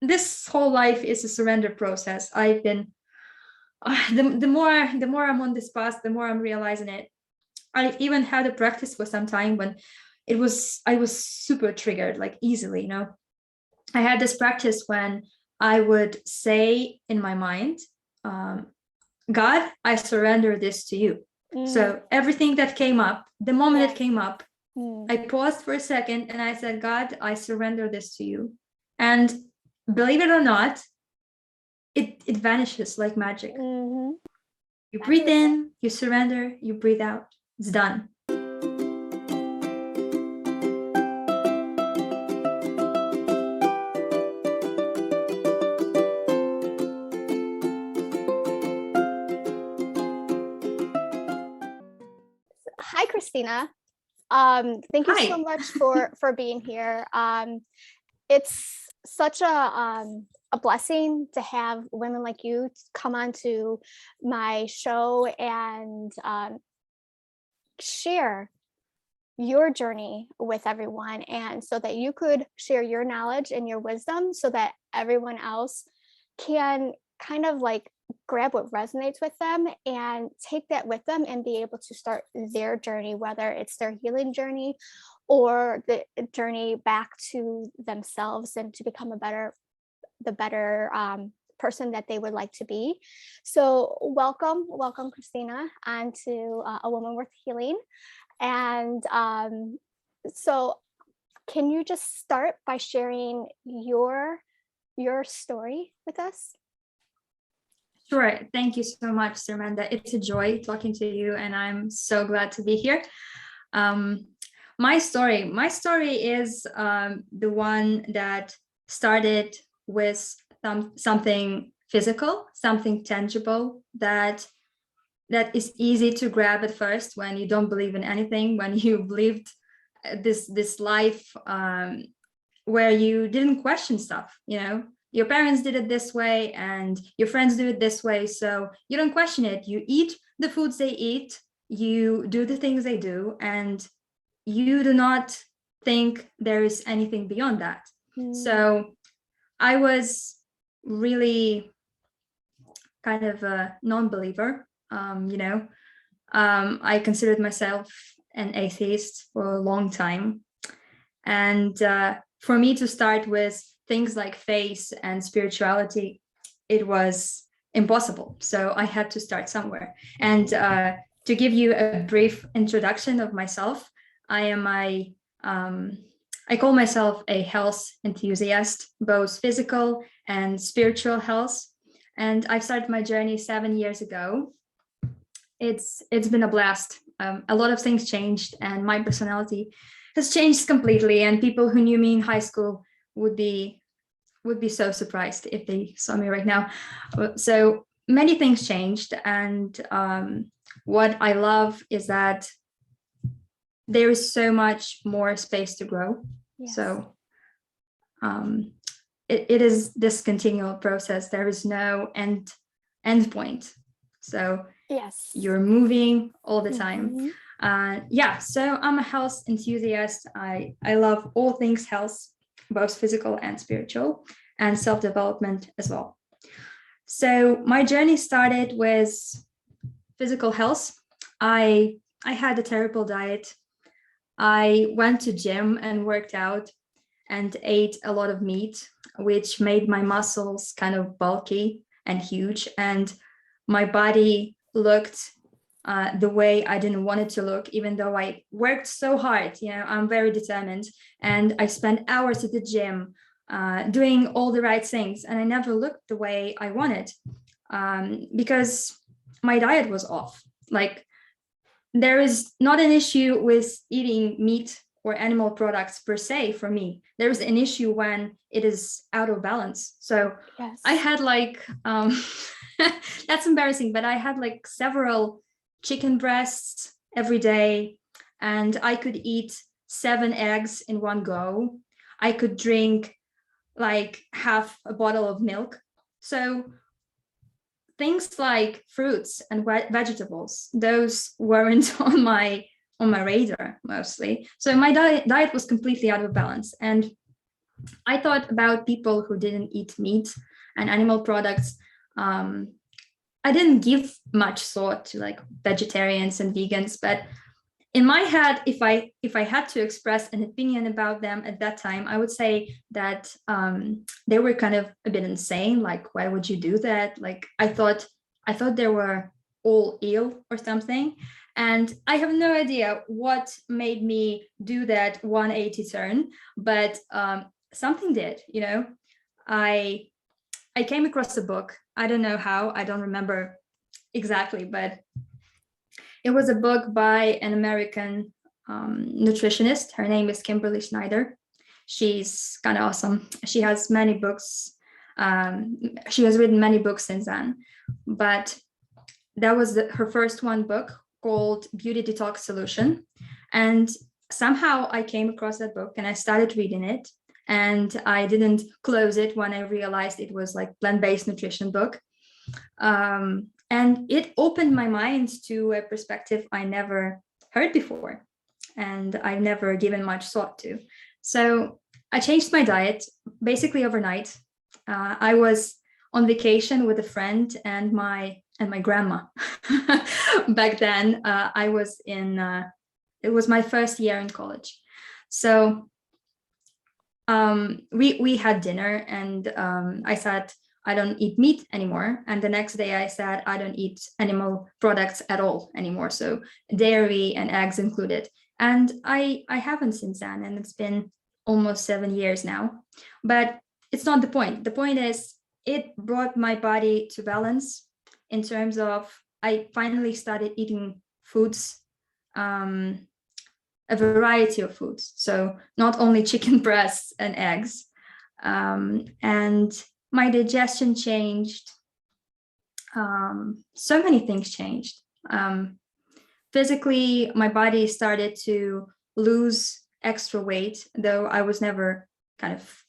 this whole life is a surrender process. I've been the more I'm on this path, the more I'm realizing it. I even had a practice for some time when I was super triggered, like easily, I had this practice when I would say in my mind, God, I surrender this to you. So everything that came up, the moment it came up, I paused for a second and I said, God, I surrender this to you. And believe it or not, it vanishes like magic. You breathe in, you surrender, you breathe out. It's done. Hi, Christina. Thank you so much for being here. It's such a blessing to have women like you come onto my show and share your journey with everyone, and so that you could share your knowledge and your wisdom so that everyone else can kind of like grab what resonates with them and take that with them and be able to start their journey, whether it's their healing journey or the journey back to themselves and to become the better person that they would like to be. So welcome Christina onto A Woman Worth Healing. And so can you just start by sharing your story with us? Sure. Thank you so much, Samantha. It's a joy talking to you, and I'm so glad to be here. My story is the one that started with something physical, something tangible that is easy to grab at first when you don't believe in anything, when you've lived this life where you didn't question stuff, Your parents did it this way and your friends do it this way. So you don't question it. You eat the foods they eat, you do the things they do, and you do not think there is anything beyond that. So I was really kind of a non-believer, I considered myself an atheist for a long time. And for me to start with things like faith and spirituality, it was impossible. So I had to start somewhere. And to give you a brief introduction of myself, I call myself a health enthusiast, both physical and spiritual health. And I started my journey 7 years ago. It's been a blast. A lot of things changed, and my personality has changed completely. And people who knew me in high school would be so surprised if they saw me right now. So many things changed, and what I love is that there is so much more space to grow. Yes. So it is this continual process. There is no end point. So yes, you're moving all the time. So I'm a health enthusiast. I love all things health, both physical and spiritual, and self-development as well. So my journey started with physical health. I had a terrible diet. I went to gym and worked out and ate a lot of meat, which made my muscles kind of bulky and huge. And my body looked the way I didn't want it to look, even though I worked so hard. I'm very determined, and I spent hours at the gym doing all the right things, and I never looked the way I wanted because my diet was off. Like, there is not an issue with eating meat or animal products per se for me. There is an issue when it is out of balance. So yes. I had that's embarrassing, but I had several chicken breasts every day, and I could eat 7 eggs in one go. I could drink half a bottle of milk. So things like fruits and vegetables, those weren't on my radar mostly. So my diet was completely out of balance. And I thought about people who didn't eat meat and animal products. I didn't give much thought to like vegetarians and vegans, but in my head, if I had to express an opinion about them at that time, I would say that they were kind of a bit insane. Like, why would you do that? Like, I thought they were all ill or something. And I have no idea what made me do that 180 turn, but something did, you know. I came across a book. I don't know how, I don't remember exactly, but it was a book by an American nutritionist. Her name is Kimberly Schneider. She's kind of awesome. She has many books. She has written many books since then, but that was her first one book called Beauty Detox Solution. And somehow I came across that book and I started reading it. And I didn't close it when I realized it was like plant-based nutrition book. And it opened my mind to a perspective I never heard before, and I've never given much thought to. So I changed my diet basically overnight. I was on vacation with a friend and my grandma. Back then, I was in. It was my first year in college, so we had dinner, and I said, I don't eat meat anymore. And the next day I said, I don't eat animal products at all anymore. So dairy and eggs included. And I haven't since then. And it's been almost 7 years now. But it's not the point. The point is it brought my body to balance in terms of I finally started eating foods, a variety of foods. So not only chicken breasts and eggs. And my digestion changed. So many things changed. Physically, my body started to lose extra weight, though I was never kind of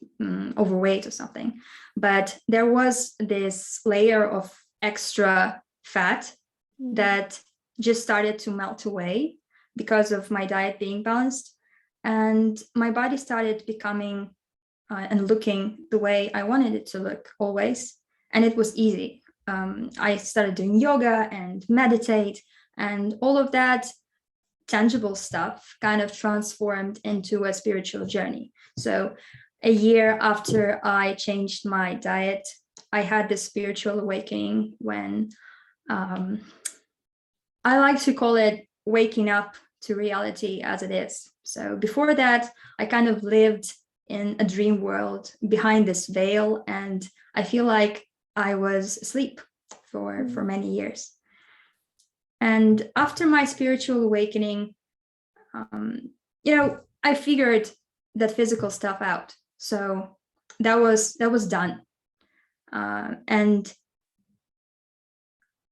overweight or something. But there was this layer of extra fat that just started to melt away because of my diet being balanced. And my body started becoming and looking the way I wanted it to look always. And it was easy. I started doing yoga and meditate, and all of that tangible stuff kind of transformed into a spiritual journey. So a year after I changed my diet, I had this spiritual awakening when I like to call it waking up to reality as it is. So before that, I kind of lived in a dream world behind this veil, and I feel like I was asleep for many years. And after my spiritual awakening, I figured that physical stuff out. So that was done. And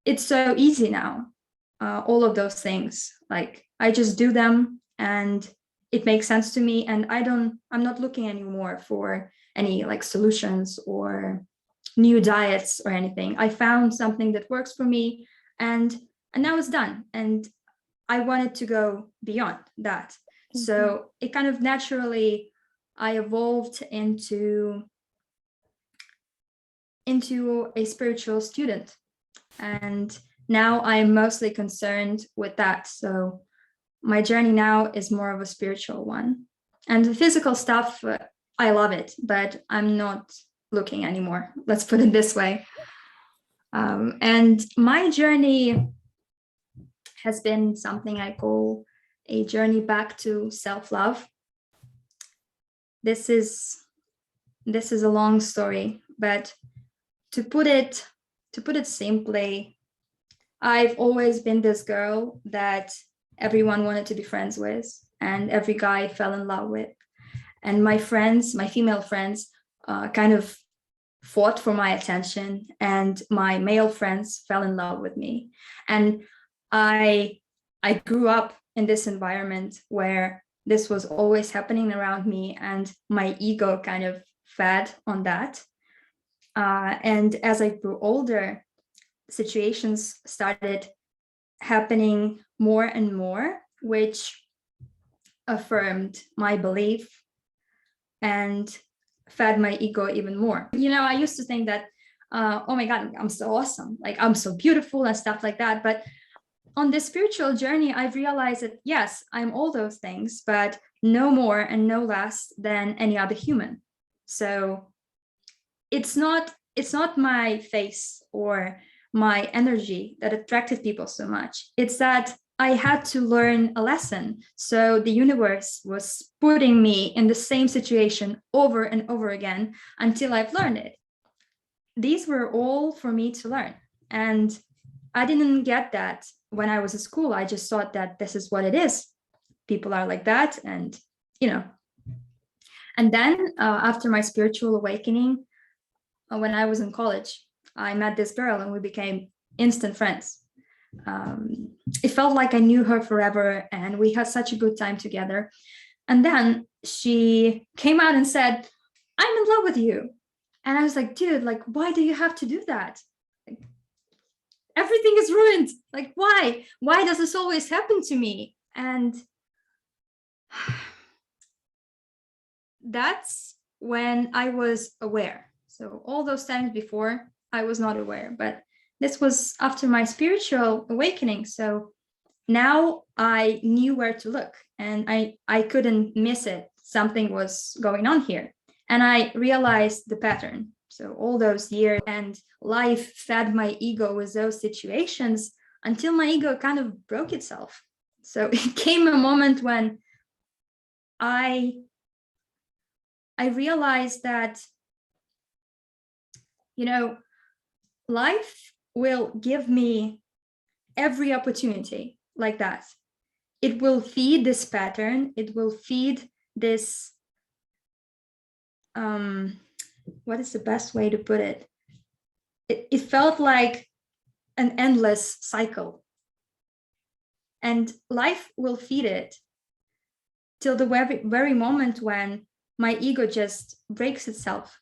it's so easy now. All of those things, like I just do them and it makes sense to me, and I'm not looking anymore for any like solutions or new diets or anything. I found something that works for me, and now it's done. And I wanted to go beyond that. So it kind of naturally, I evolved into a spiritual student. And now I'm mostly concerned with that. So my journey now is more of a spiritual one. And the physical stuff, I love it, but I'm not looking anymore. Let's put it this way. And my journey has been something I call a journey back to self-love. This is a long story, but to put it simply, I've always been this girl that everyone wanted to be friends with, and every guy fell in love with. And my friends, my female friends, kind of fought for my attention, and my male friends fell in love with me. And I grew up in this environment where this was always happening around me, and my ego kind of fed on that. And as I grew older, situations started happening more and more, which affirmed my belief and fed my ego even more. I used to think that, oh my God, I'm so awesome. Like, I'm so beautiful and stuff like that. But on this spiritual journey, I've realized that, yes, I'm all those things, but no more and no less than any other human. So it's not my face or my energy that attracted people so much. It's that I had to learn a lesson. So the universe was putting me in the same situation over and over again until I've learned it. These were all for me to learn. And I didn't get that when I was at school. I just thought that this is what it is. People are like that. And, and then after my spiritual awakening, when I was in college, I met this girl and we became instant friends. It felt like I knew her forever and we had such a good time together. And then she came out and said, I'm in love with you. And I was like, dude, like, why do you have to do that? Like, everything is ruined. Like, why? Why does this always happen to me? And that's when I was aware. So all those times before, I was not aware, but this was after my spiritual awakening. So now I knew where to look and I couldn't miss it. Something was going on here. And I realized the pattern. So all those years and life fed my ego with those situations until my ego kind of broke itself. So it came a moment when I realized that, life will give me every opportunity like that. It will feed this pattern. It will feed this, what is the best way to put it? It felt like an endless cycle. And life will feed it till the very moment when my ego just breaks itself.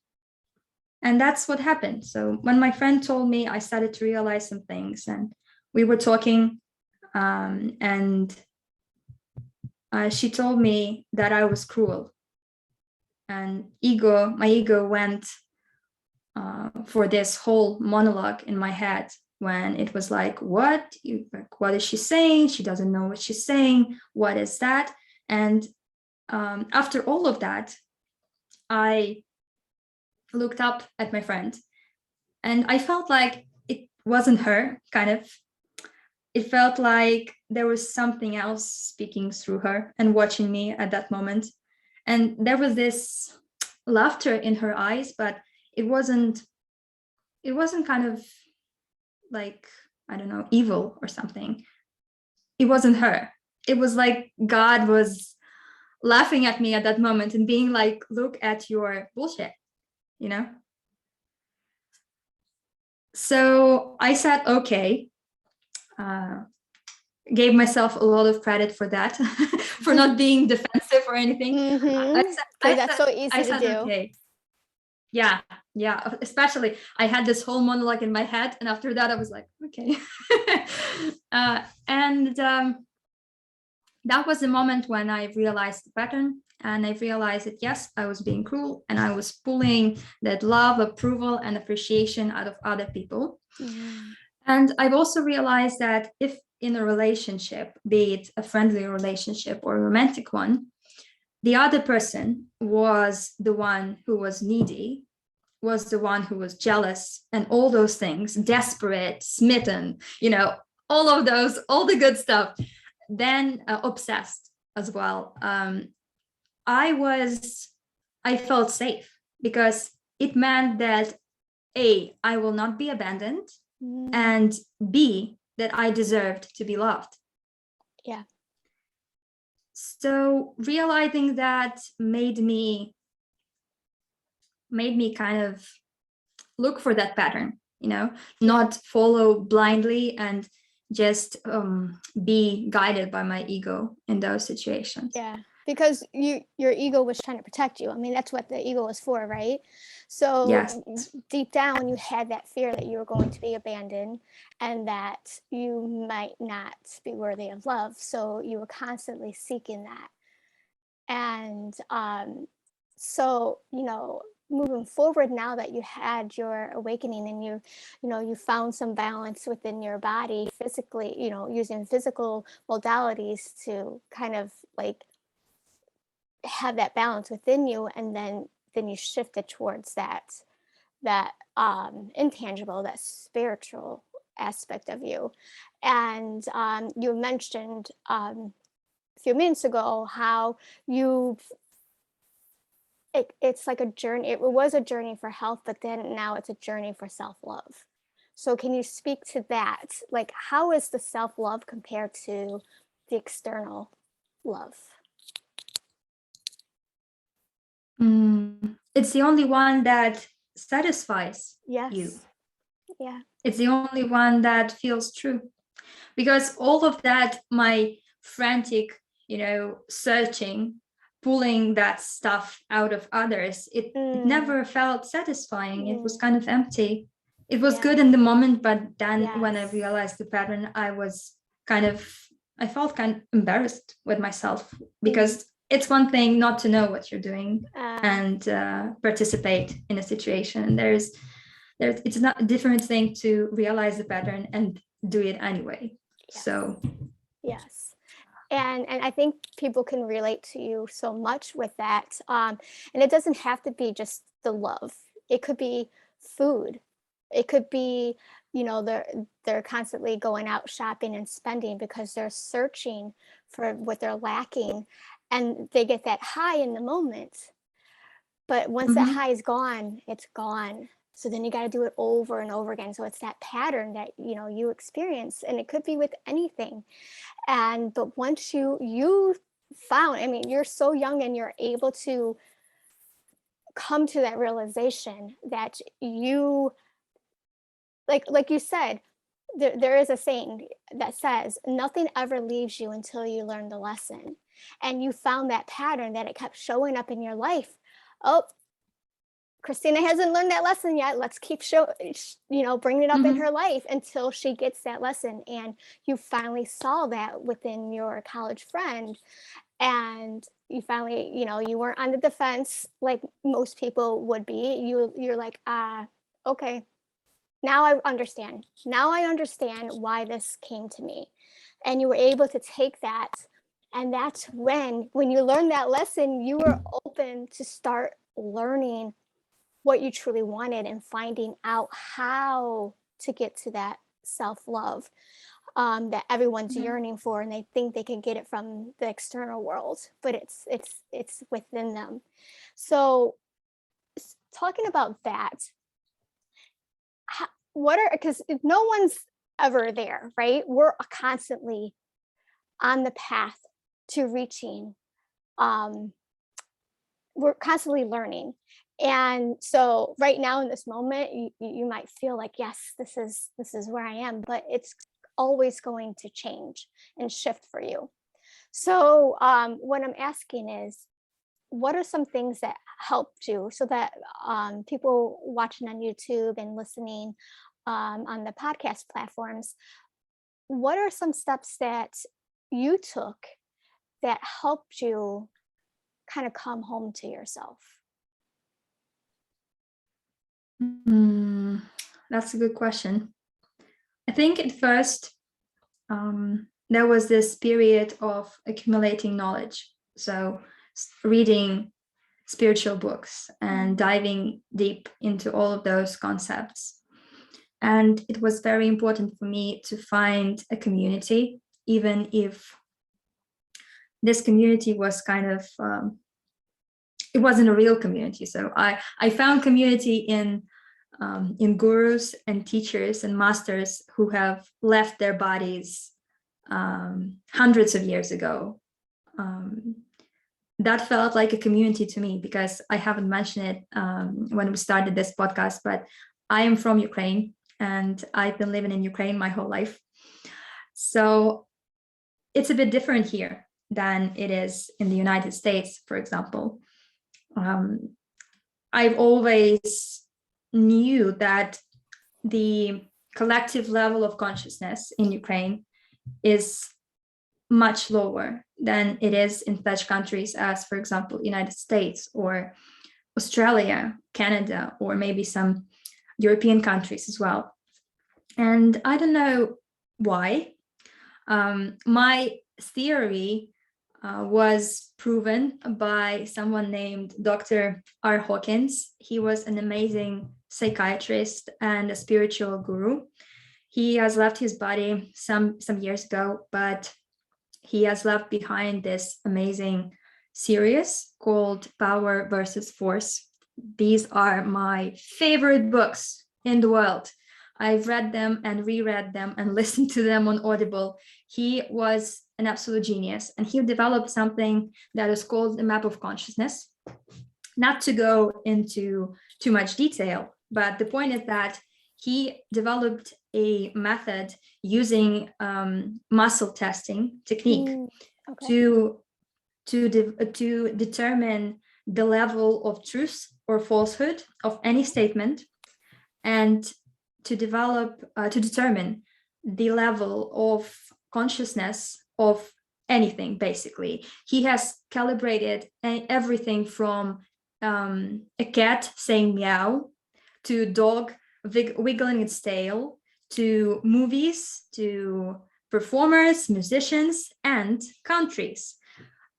And that's what happened. So when my friend told me, I started to realize some things and we were talking and she told me that I was cruel. And my ego went for this whole monologue in my head when it was like, what is she saying? She doesn't know what she's saying. What is that? And after all of that, I looked up at my friend and I felt like it wasn't her, kind of. It felt like there was something else speaking through her and watching me at that moment. And there was this laughter in her eyes, but it wasn't kind of like, I don't know, evil or something. It wasn't her. It was like God was laughing at me at that moment and being like, look at your bullshit, So I said, okay, gave myself a lot of credit for that, for not being defensive or anything. That's so easy to do. Okay. Yeah. Especially I had this whole monologue in my head. And after that, I was like, okay. That was the moment when I realized the pattern. And I realized that, yes, I was being cruel and I was pulling that love, approval, and appreciation out of other people. Mm-hmm. And I've also realized that if in a relationship, be it a friendly relationship or a romantic one, the other person was the one who was needy, was the one who was jealous and all those things, desperate, smitten, all of those, all the good stuff, then obsessed as well. I felt safe because it meant that A, I will not be abandoned, and B, that I deserved to be loved. Yeah. So realizing that made me kind of look for that pattern, not follow blindly and just be guided by my ego in those situations. Yeah, because your ego was trying to protect you. I mean, that's what the ego is for, right? So yes. Deep down, you had that fear that you were going to be abandoned and that you might not be worthy of love. So you were constantly seeking that. And so, moving forward, now that you had your awakening and you found some balance within your body physically, using physical modalities to kind of like have that balance within you, and then you shifted towards that intangible, that spiritual aspect of you. And you mentioned a few minutes ago how it's like a journey. It was a journey for health, but then now it's a journey for self-love. So can you speak to that? Like, how is the self-love compared to the external love? It's the only one that satisfies Yes. you. Yeah. It's the only one that feels true. Because all of that, my frantic, searching, pulling that stuff out of others, it never felt satisfying. It was kind of empty. It was good in the moment, but then when I realized the pattern, I felt kind of embarrassed with myself, because it's one thing not to know what you're doing and participate in a situation. And it's not a different thing to realize the pattern and do it anyway. Yes. So yes. And I think people can relate to you so much with that. And it doesn't have to be just the love. It could be food. It could be, they're constantly going out shopping and spending because they're searching for what they're lacking, and they get that high in the moment. But once that high is gone, it's gone. So then you got to do it over and over again. So it's that pattern that, you experience, and it could be with anything. But once you found, you're so young and you're able to come to that realization that you, like you said, there is a saying that says nothing ever leaves you until you learn the lesson. And you found that pattern, that it kept showing up in your life. Oh, Christina hasn't learned that lesson yet. Let's keep bringing it up in her life until she gets that lesson. And you finally saw that within your college friend. And you finally, you weren't on the defense like most people would be. You're like, okay, now I understand. Now I understand why this came to me. And you were able to take that. And that's when you learned that lesson, you were open to start learning what you truly wanted and finding out how to get to that self-love that everyone's yearning for, and they think they can get it from the external world, but it's within them. So talking about that, because no one's ever there, right? We're constantly on the path to reaching, we're constantly learning. And so right now in this moment, you might feel like, yes, this is where I am, but it's always going to change and shift for you. So what I'm asking is, what are some things that helped you, so that people watching on YouTube and listening on the podcast platforms, what are some steps that you took that helped you kind of come home to yourself? That's a good question. I think at first there was this period of accumulating knowledge. So reading spiritual books and diving deep into all of those concepts. And it was very important for me to find a community, even if this community was kind of, it wasn't a real community. So I found community in gurus and teachers and masters who have left their bodies hundreds of years ago. That felt like a community to me, because I haven't mentioned it when we started this podcast, but I am from Ukraine and I've been living in Ukraine my whole life. So it's a bit different here than it is in the United States, for example. I've always knew that the collective level of consciousness in Ukraine is much lower than it is in such countries as, for example, United States or Australia, Canada, or maybe some European countries as well. And I don't know why. My theory was proven by someone named Dr. R. Hawkins. He was an amazing psychiatrist and a spiritual guru. He has left his body some years ago, but he has left behind this amazing series called Power versus Force. These are my favorite books in the world. I've read them and reread them and listened to them on Audible. He was an absolute genius, and he developed something that is called the map of consciousness. Not to go into too much detail, but the point is that he developed a method using muscle testing technique to determine the level of truth or falsehood of any statement, and to determine the level of consciousness of anything. Basically, he has calibrated everything from a cat saying meow to a dog wiggling its tail, to movies, to performers, musicians, and countries.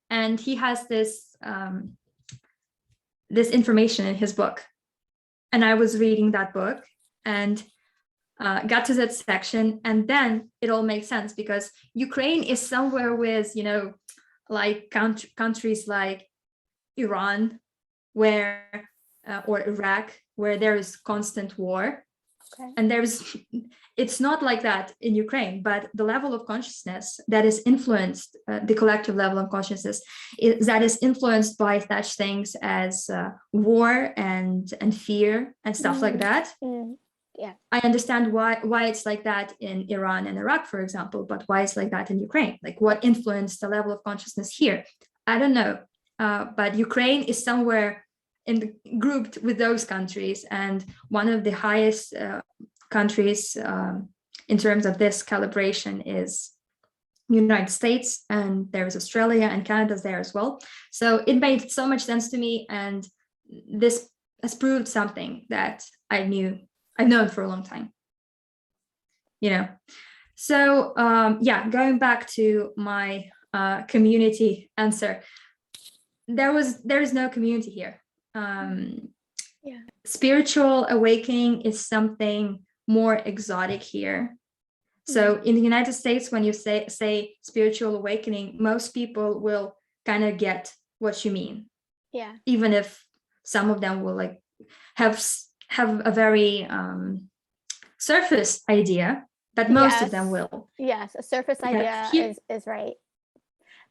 And he has this information in his book. And I was reading that book and got to that section, and then it all makes sense, because Ukraine is somewhere with, like countries like Iran, where or Iraq, where there is constant war. And it's not like that in Ukraine, but the level of consciousness that is influenced, the collective level of consciousness that is influenced by such things as war and fear and stuff like that. Yeah, I understand why it's like that in Iran and Iraq, for example, but why it's like that in Ukraine? Like, what influenced the level of consciousness here? I don't know, but Ukraine is somewhere grouped with those countries, and one of the highest countries in terms of this calibration is United States, and there's Australia and Canada's there as well. So it made so much sense to me, and this has proved something that I've known for a long time. So going back to my community answer, there is no community here. Spiritual awakening is something more exotic here. So in the United States, when you say spiritual awakening, most people will kind of get what you mean. Yeah. Even if some of them will like have a very surface idea, but most of them will. Yes, a surface idea is right.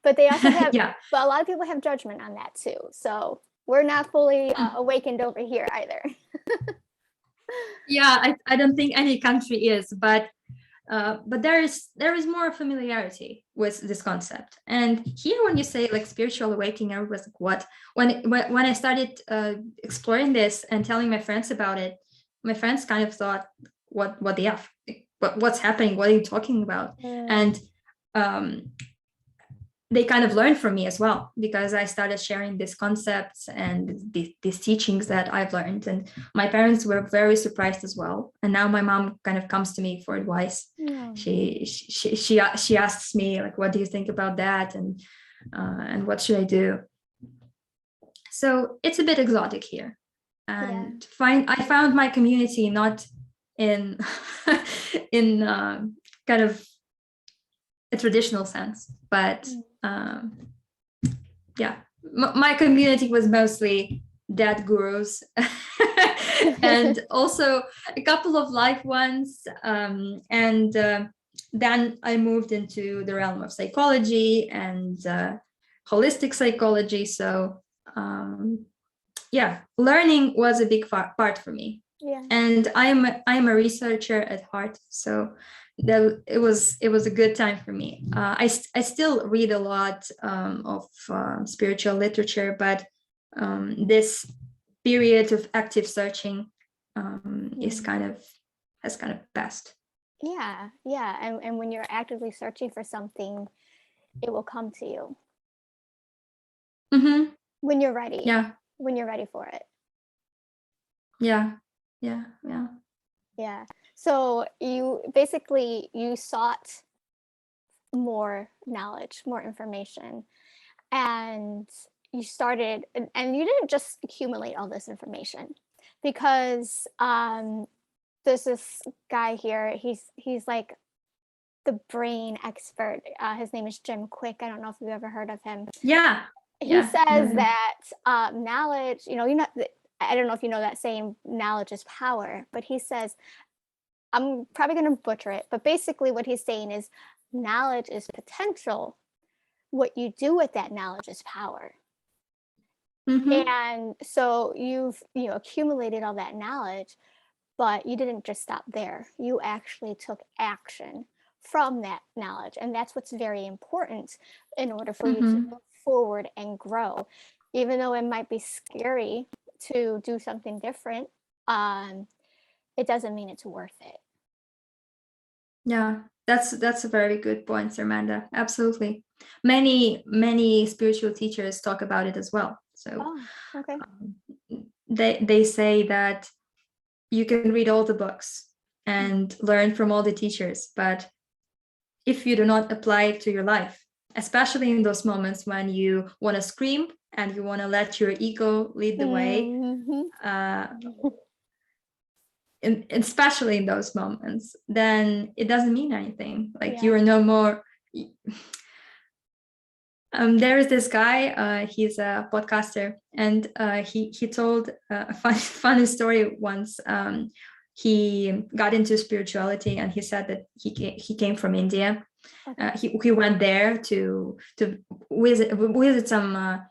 But they also have, but a lot of people have judgment on that too. So we're not fully awakened over here either. I don't think any country is, but there is more familiarity with this concept. And here, when you say like spiritual awakening, I was like, what? When I started exploring this and telling my friends about it, my friends kind of thought, what the F? What's happening? What are you talking about? And they kind of learned from me as well, because I started sharing these concepts and these teachings that I've learned. And my parents were very surprised as well. And now my mom kind of comes to me for advice. She asks me like, what do you think about that? And what should I do? So it's a bit exotic here. And I found my community not in kind of a traditional sense, but my community was mostly dead gurus and also a couple of live ones, and then I moved into the realm of psychology and holistic psychology. So learning was a big part for me. And I'm a researcher at heart, so it was a good time for me. I still read a lot of spiritual literature, but this period of active searching has kind of passed. And when you're actively searching for something, it will come to you when you're ready. When you're ready for it. Yeah. So you sought more knowledge, more information, and you started, and you didn't just accumulate all this information, because there's this guy here, he's like the brain expert. His name is Jim Quick. I don't know if you've ever heard of him. Yeah. He says that knowledge, I don't know if you know that saying, knowledge is power, but he says, I'm probably going to butcher it, but basically what he's saying is knowledge is potential. What you do with that knowledge is power. Mm-hmm. And so you've accumulated all that knowledge, but you didn't just stop there. You actually took action from that knowledge, and that's what's very important in order for you to move forward and grow. Even though it might be scary to do something different, it doesn't mean it's worth it. Yeah, that's a very good point, Amanda. Absolutely. Many spiritual teachers talk about it as well. So okay. They say that you can read all the books and learn from all the teachers, but if you do not apply it to your life, especially in those moments when you want to scream and you want to let your ego lead the way, and especially in those moments, then it doesn't mean anything. Like you are no more. There is this guy, he's a podcaster, and he told a funny story once. He got into spirituality, and he said that he came from India. He went there to visit some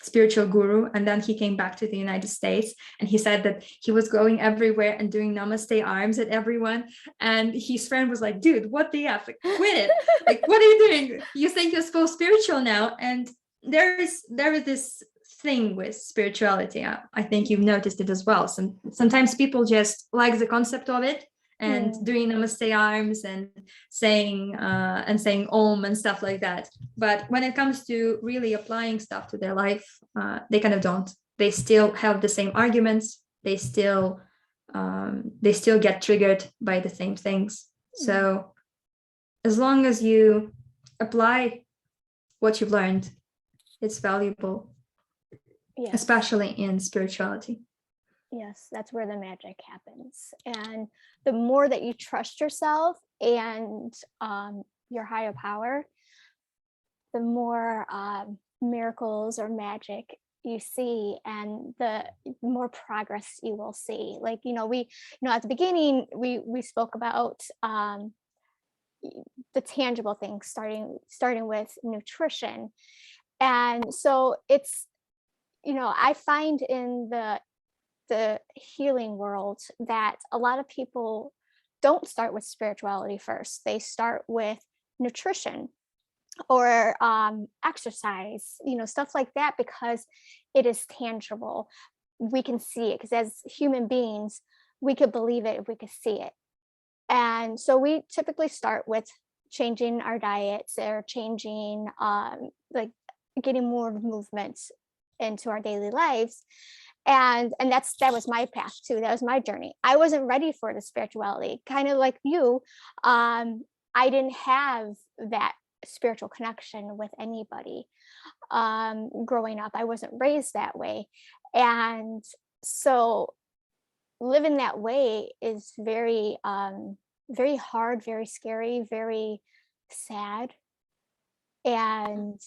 spiritual guru, and then he came back to the United States, and he said that he was going everywhere and doing namaste arms at everyone, and his friend was like, dude, what the F, like, quit it, like, what are you doing? You think you're so spiritual now? And there is this thing with spirituality. I think you've noticed it as well. Sometimes people just like the concept of it and doing namaste arms and saying om and stuff like that. But when it comes to really applying stuff to their life, they kind of don't. They still have the same arguments. They still get triggered by the same things. So as long as you apply what you've learned, it's valuable, especially in spirituality. Yes, that's where the magic happens. And the more that you trust yourself and your higher power, the more miracles or magic you see, and the more progress you will see. Like, at the beginning, we spoke about the tangible things, starting with nutrition. And so it's, I find in the healing world that a lot of people don't start with spirituality first. They start with nutrition or exercise, stuff like that, because it is tangible. We can see it, because as human beings, we could believe it if we could see it. And so we typically start with changing our diets, or changing, like getting more movement into our daily lives. And that was my path too. That was my journey. I wasn't ready for the spirituality, kind of like you. I didn't have that spiritual connection with anybody growing up. I wasn't raised that way. And so living that way is very, very hard, very scary, very sad. And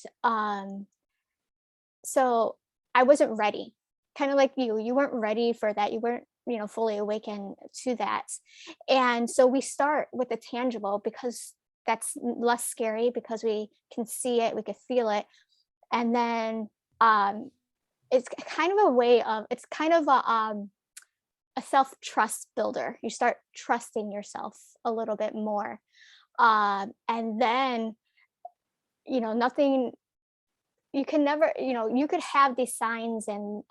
so I wasn't ready. Kind of like you weren't ready for that. You weren't, fully awakened to that. And so we start with the tangible, because that's less scary, because we can see it, we can feel it. And then it's kind of a self-trust builder. You start trusting yourself a little bit more. And then, nothing, you can never, you could have these signs and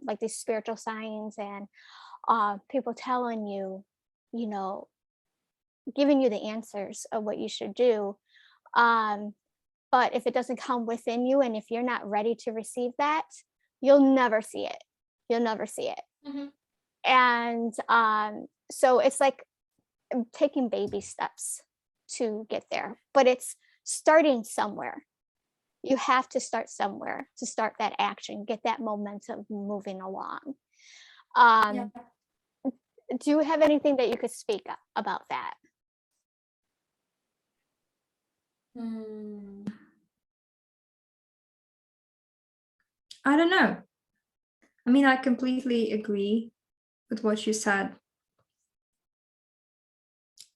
like these spiritual signs and people telling you, giving you the answers of what you should do. But if it doesn't come within you, and if you're not ready to receive that, you'll never see it. You'll never see it. And so it's like taking baby steps to get there, but it's starting somewhere. You have to start somewhere to start that action, get that momentum moving along. Yeah. Do you have anything that you could speak about that? I don't know. I mean, I completely agree with what you said.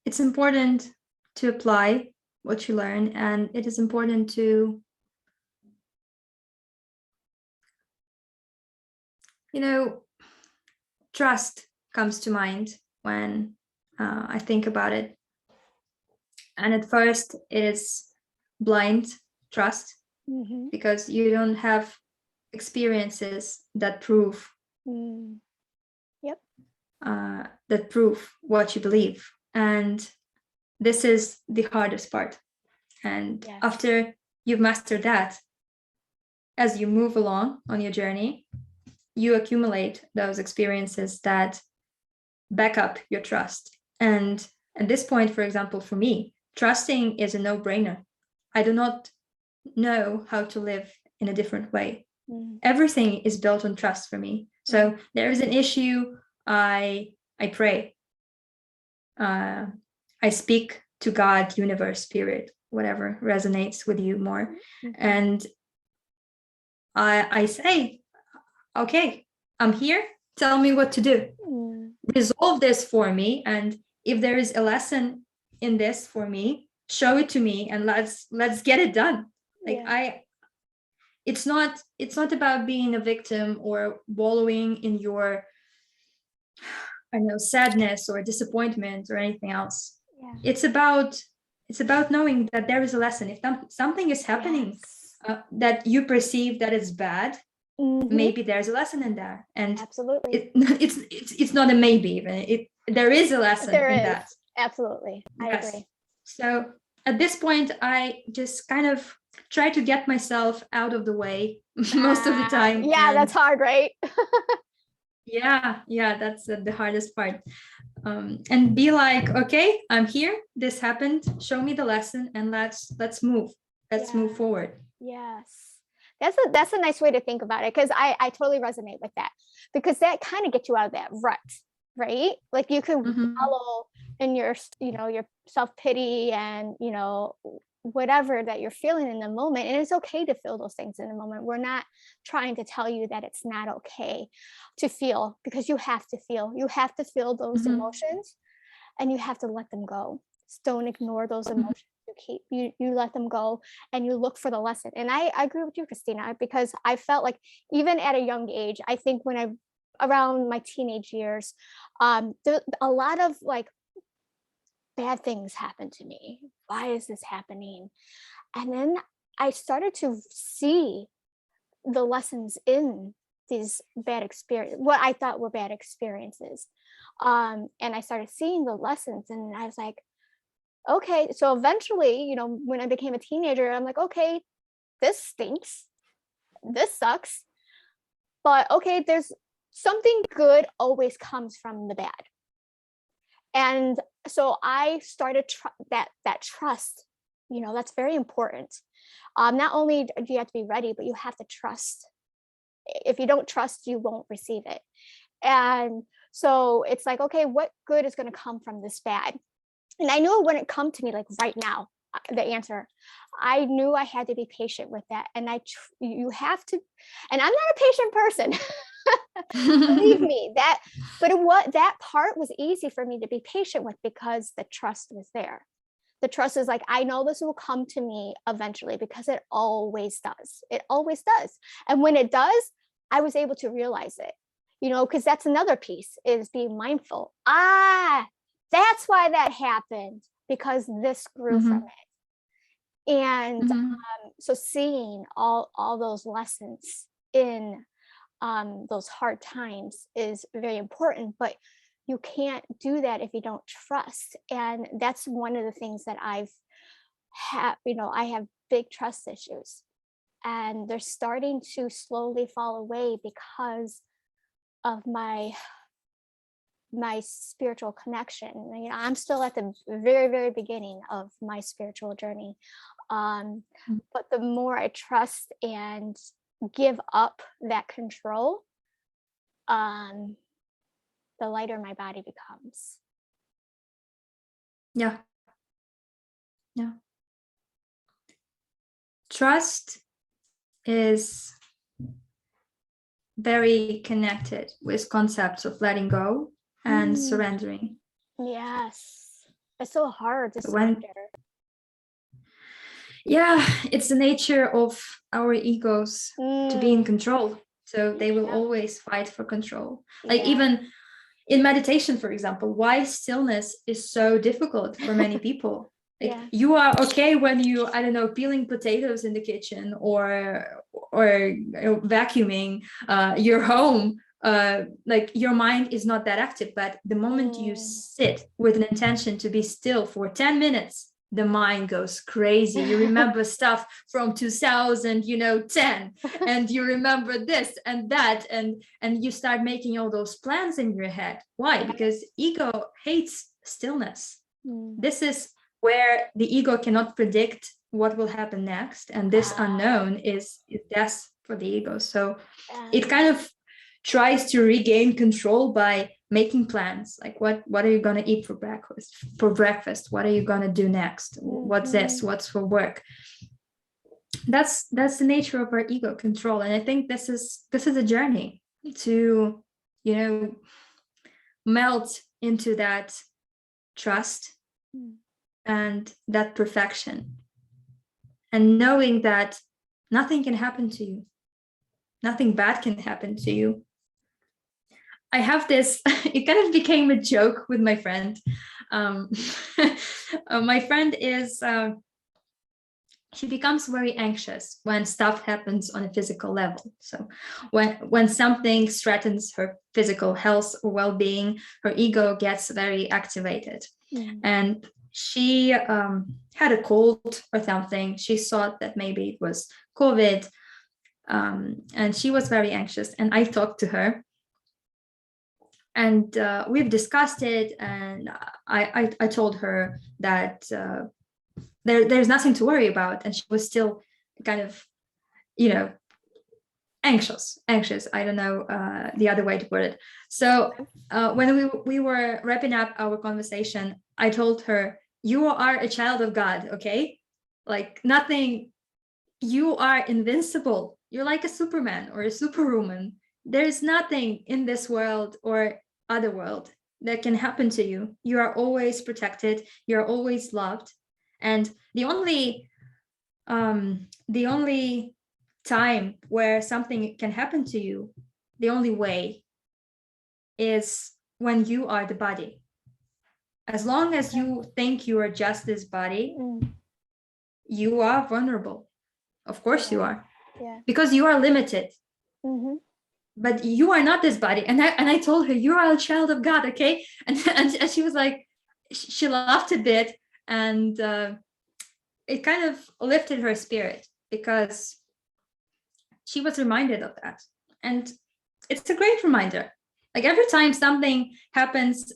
It's important to apply what you learn, and it is important to, trust comes to mind when I think about it. And at first, it is blind trust, because you don't have experiences that prove that prove what you believe. And this is the hardest part. And after you've mastered that, as you move along on your journey, you accumulate those experiences that back up your trust. And at this point, for example, for me, trusting is a no-brainer. I do not know how to live in a different way. Everything is built on trust for me. So there is an issue, I pray. I speak to God, universe, spirit, whatever resonates with you more. And I say, okay, I'm here. Tell me what to do. Resolve this for me. And if there is a lesson in this for me, show it to me, and let's get it done. It's not about being a victim or wallowing in your, sadness or disappointment or anything else. It's about knowing that there is a lesson. If something is happening that you perceive that is bad, maybe there's a lesson in there. And absolutely, it's not a maybe even. There is a lesson in that. Absolutely, I agree. So at this point, I just kind of try to get myself out of the way most of the time. That's hard, right? Yeah, that's the hardest part. And be like, okay, I'm here. This happened. Show me the lesson, and let's move. Let's move forward. Yes, that's a nice way to think about it, because I totally resonate with that, because that kind of gets you out of that rut, right? Like you can follow in your your self-pity and whatever that you're feeling in the moment, and it's okay to feel those things in the moment. We're not trying to tell you that it's not okay to feel, because you have to feel those emotions, and you have to let them go. Just don't ignore those emotions. You let them go, and you look for the lesson. And I agree with you, Christina, because I felt like even at a young age, I think when around my teenage years, a lot of like bad things happened to me. Why is this happening? And then I started to see the lessons in these bad experiences, what I thought were bad experiences. And I started seeing the lessons, and I was like, okay. So eventually, when I became a teenager, I'm like, okay, this stinks. This sucks. But okay, there's something good always comes from the bad. And so I started that trust, that's very important. Not only do you have to be ready, but you have to trust. If you don't trust, you won't receive it. And so it's like, okay, what good is going to come from this bad? And I knew it wouldn't come to me like right now, the answer. I knew I had to be patient with that. And you have to, and I'm not a patient person. Believe me, that part was easy for me to be patient with, because the trust was there. The trust is like, I know this will come to me eventually, because it always does. It always does. And when it does, I was able to realize it, because that's another piece, is being mindful. That's why that happened, because this grew from it. And so seeing all those lessons in those hard times is very important, but you can't do that if you don't trust. And that's one of the things that I have big trust issues, and they're starting to slowly fall away because of my spiritual connection. You know, I'm still at the very, very beginning of my spiritual journey. But the more I trust and give up that control, the lighter my body becomes. Yeah. Trust is very connected with concepts of letting go and surrendering. Yes. It's so hard to surrender. Yeah, it's the nature of our egos to be in control. So they will always fight for control. Like even in meditation, for example, why stillness is so difficult for many people. Like you are okay when you, I don't know, peeling potatoes in the kitchen or vacuuming your home. Like your mind is not that active, but the moment you sit with an intention to be still for 10 minutes, the mind goes crazy. You remember stuff from 2010, and you remember this and that, and you start making all those plans in your head. Why? Because ego hates stillness. This is where the ego cannot predict what will happen next, and this unknown is death for the ego. So it kind of tries to regain control by making plans, like what are you going to eat for breakfast, what are you going to do next, what's this, what's for work. That's the nature of our ego control. And I think this is a journey to, you know, melt into that trust and that perfection, and knowing that nothing can happen to you, nothing bad can happen to you. I have this, it kind of became a joke with my friend. My friend is, she becomes very anxious when stuff happens on a physical level. So when something threatens her physical health or well-being, her ego gets very activated. And she had a cold or something. She thought that maybe it was COVID. And she was very anxious. And I talked to her. And we've discussed it, and I told her that there's nothing to worry about, and she was still kind of, you know, anxious. I don't know the other way to put it. So when we were wrapping up our conversation, I told her, "You are a child of God, okay? Like nothing. You are invincible. You're like a Superman or a Superwoman. There's nothing in this world or other world that can happen to you. You are always protected. You're always loved. And the only time where something can happen to you, the only way is when you are the body. As long as you think you are just this body, you are vulnerable. Of course you are, because you are limited. But you are not this body." And I told her, "You are a child of God, okay?" And she was like, she laughed a bit, and it kind of lifted her spirit, because she was reminded of that. And it's a great reminder. Like every time something happens,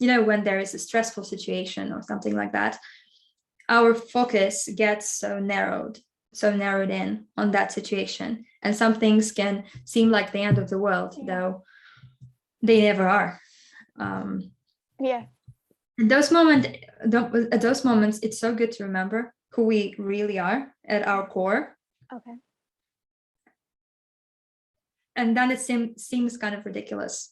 you know, when there is a stressful situation or something like that, our focus gets so narrowed in on that situation. And some things can seem like the end of the world, though they never are. At those moments, it's so good to remember who we really are at our core. And then it seems kind of ridiculous.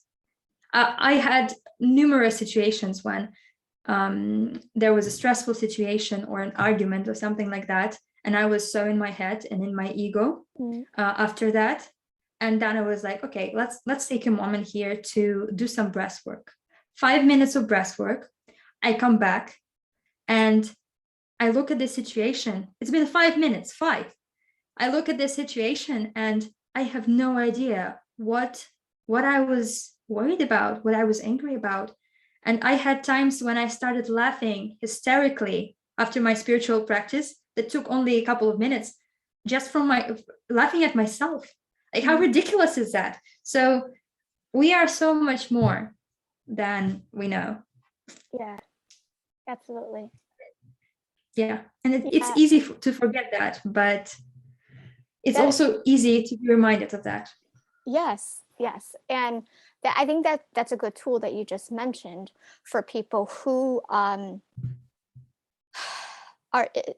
I had numerous situations when there was a stressful situation or an argument or something like that, and I was so in my head and in my ego after that. And then I was like, okay, let's take a moment here to do some breath work. 5 minutes of breath work. I come back and I look at this situation. It's been 5 minutes, 5. I look at this situation and I have no idea what I was worried about, what I was angry about. And I had times when I started laughing hysterically after my spiritual practice that took only a couple of minutes, just from my laughing at myself. Like, how ridiculous is that? So we are so much more than we know. Yeah, absolutely. Yeah, and it's easy to forget that, but it's also easy to be reminded of that. Yes, and I think that's a good tool that you just mentioned for people who are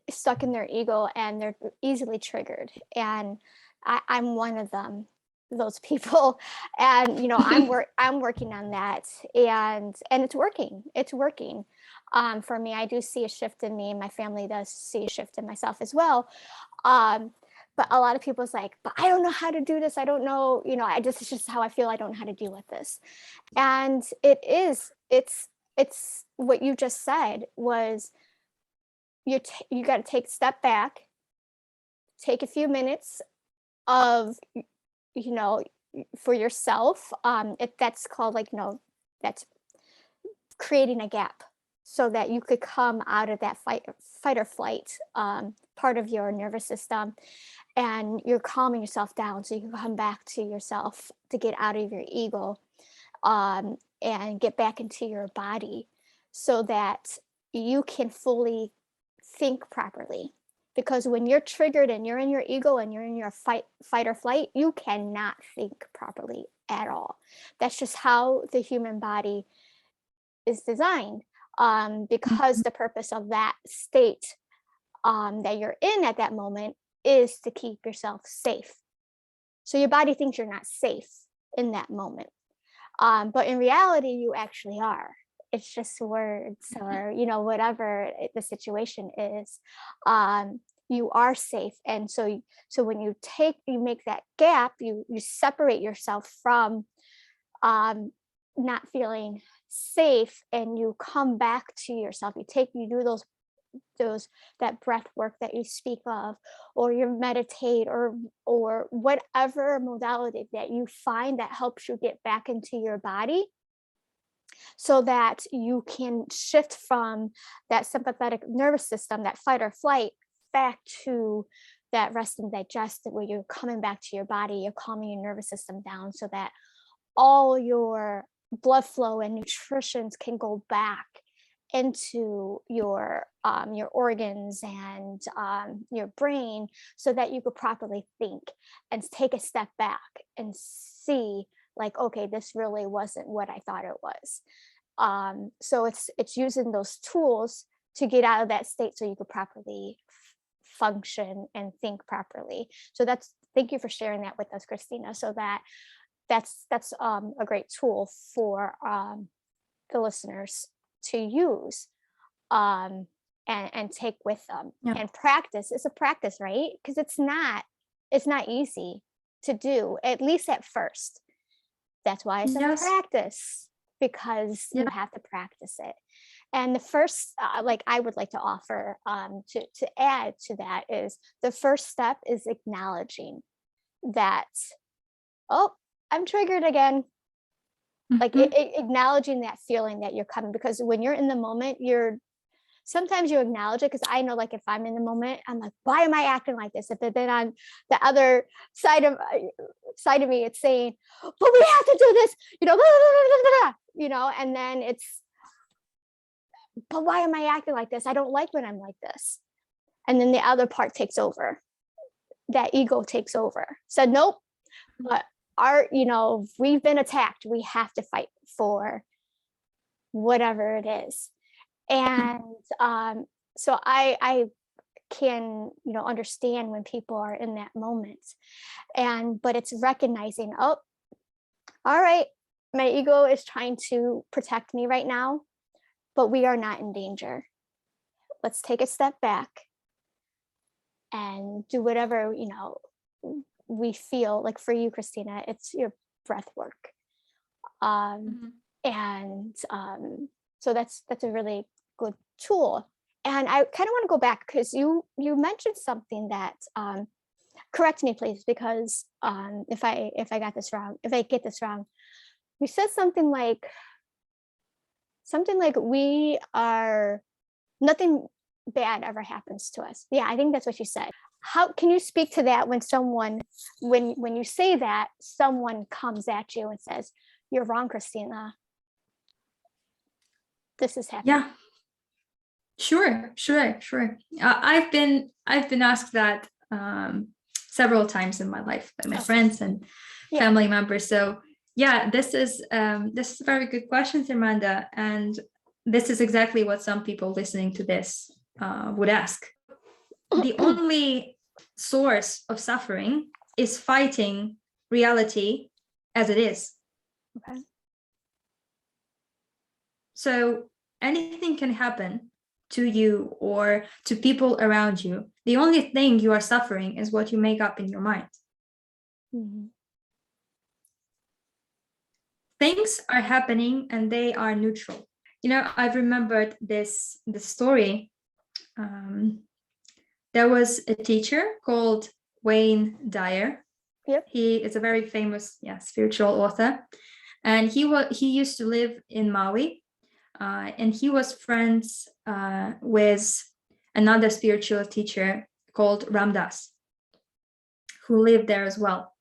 stuck in their ego and they're easily triggered. And I'm one of those people, and I'm working on that, and it's working. For me. I do see a shift in me, and my family does see a shift in myself as well. But a lot of people's like, but I don't know how to do this. I don't know, it's just how I feel. I don't know how to deal with this. And it's what you just said was you got to take a step back, take a few minutes of, for yourself. If that's called that's creating a gap so that you could come out of that fight or flight part of your nervous system, and you're calming yourself down so you can come back to yourself to get out of your ego and get back into your body so that you can fully think properly. Because when you're triggered and you're in your ego and you're in your fight or flight, you cannot think properly at all. That's just how the human body is designed, because the purpose of that state that you're in at that moment is to keep yourself safe. So your body thinks you're not safe in that moment. But in reality, you actually are. It's just words or, whatever the situation is. You are safe. And so when you make that gap, you separate yourself from not feeling safe, and you come back to yourself. You do that breath work that you speak of, or you meditate, or whatever modality that you find that helps you get back into your body, so that you can shift from that sympathetic nervous system, that fight or flight, back to that rest and digest, where you're coming back to your body, you're calming your nervous system down so that all your blood flow and nutrition can go back into your organs and your brain, so that you could properly think and take a step back and see, like, okay, this really wasn't what I thought it was. So it's using those tools to get out of that state so you could properly function and think properly. So thank you for sharing that with us, Christina. So that's a great tool for the listeners to use and take with them. And practice. It's a practice, right? Because it's not easy to do, at least at first. That's why it's a practice, because you have to practice it. And the first, I would like to offer to add to that, is the first step is acknowledging that, oh, I'm triggered again. Like acknowledging that feeling that you're coming, because when you're in the moment, sometimes you acknowledge it. Because I know, like, if I'm in the moment, I'm like, why am I acting like this? But then on the other side of me, it's saying, but we have to do this, blah, blah, blah, blah, and then it's, but why am I acting like this? I don't like when I'm like this. And then the other part takes over. That ego takes over. So nope, but we've been attacked. We have to fight for whatever it is. And so I can, understand when people are in that moment. But it's recognizing, oh, all right, my ego is trying to protect me right now, but we are not in danger. Let's take a step back and do whatever, we feel. Like for you, Christina, it's your breath work. So that's a really good tool. And I kind of want to go back, because you mentioned something that, correct me please, because if I get this wrong, you said something like we are, nothing bad ever happens to us. Yeah, I think that's what you said. How can you speak to that when you say that, someone comes at you and says, you're wrong, Christina. This is happening. Yeah. Sure. I've been asked that several times in my life by my friends and family members. So yeah, this is a very good question, Amanda, and this is exactly what some people listening to this would ask. The only source of suffering is fighting reality as it is. Okay. So anything can happen to you or to people around you. The only thing you are suffering is what you make up in your mind. Mm-hmm. Things are happening and they are neutral. You know, I've remembered this story. There was a teacher called Wayne Dyer. Yep. He is a very famous spiritual author. And he used to live in Maui. And he was friends with another spiritual teacher called Ram Dass, who lived there as well.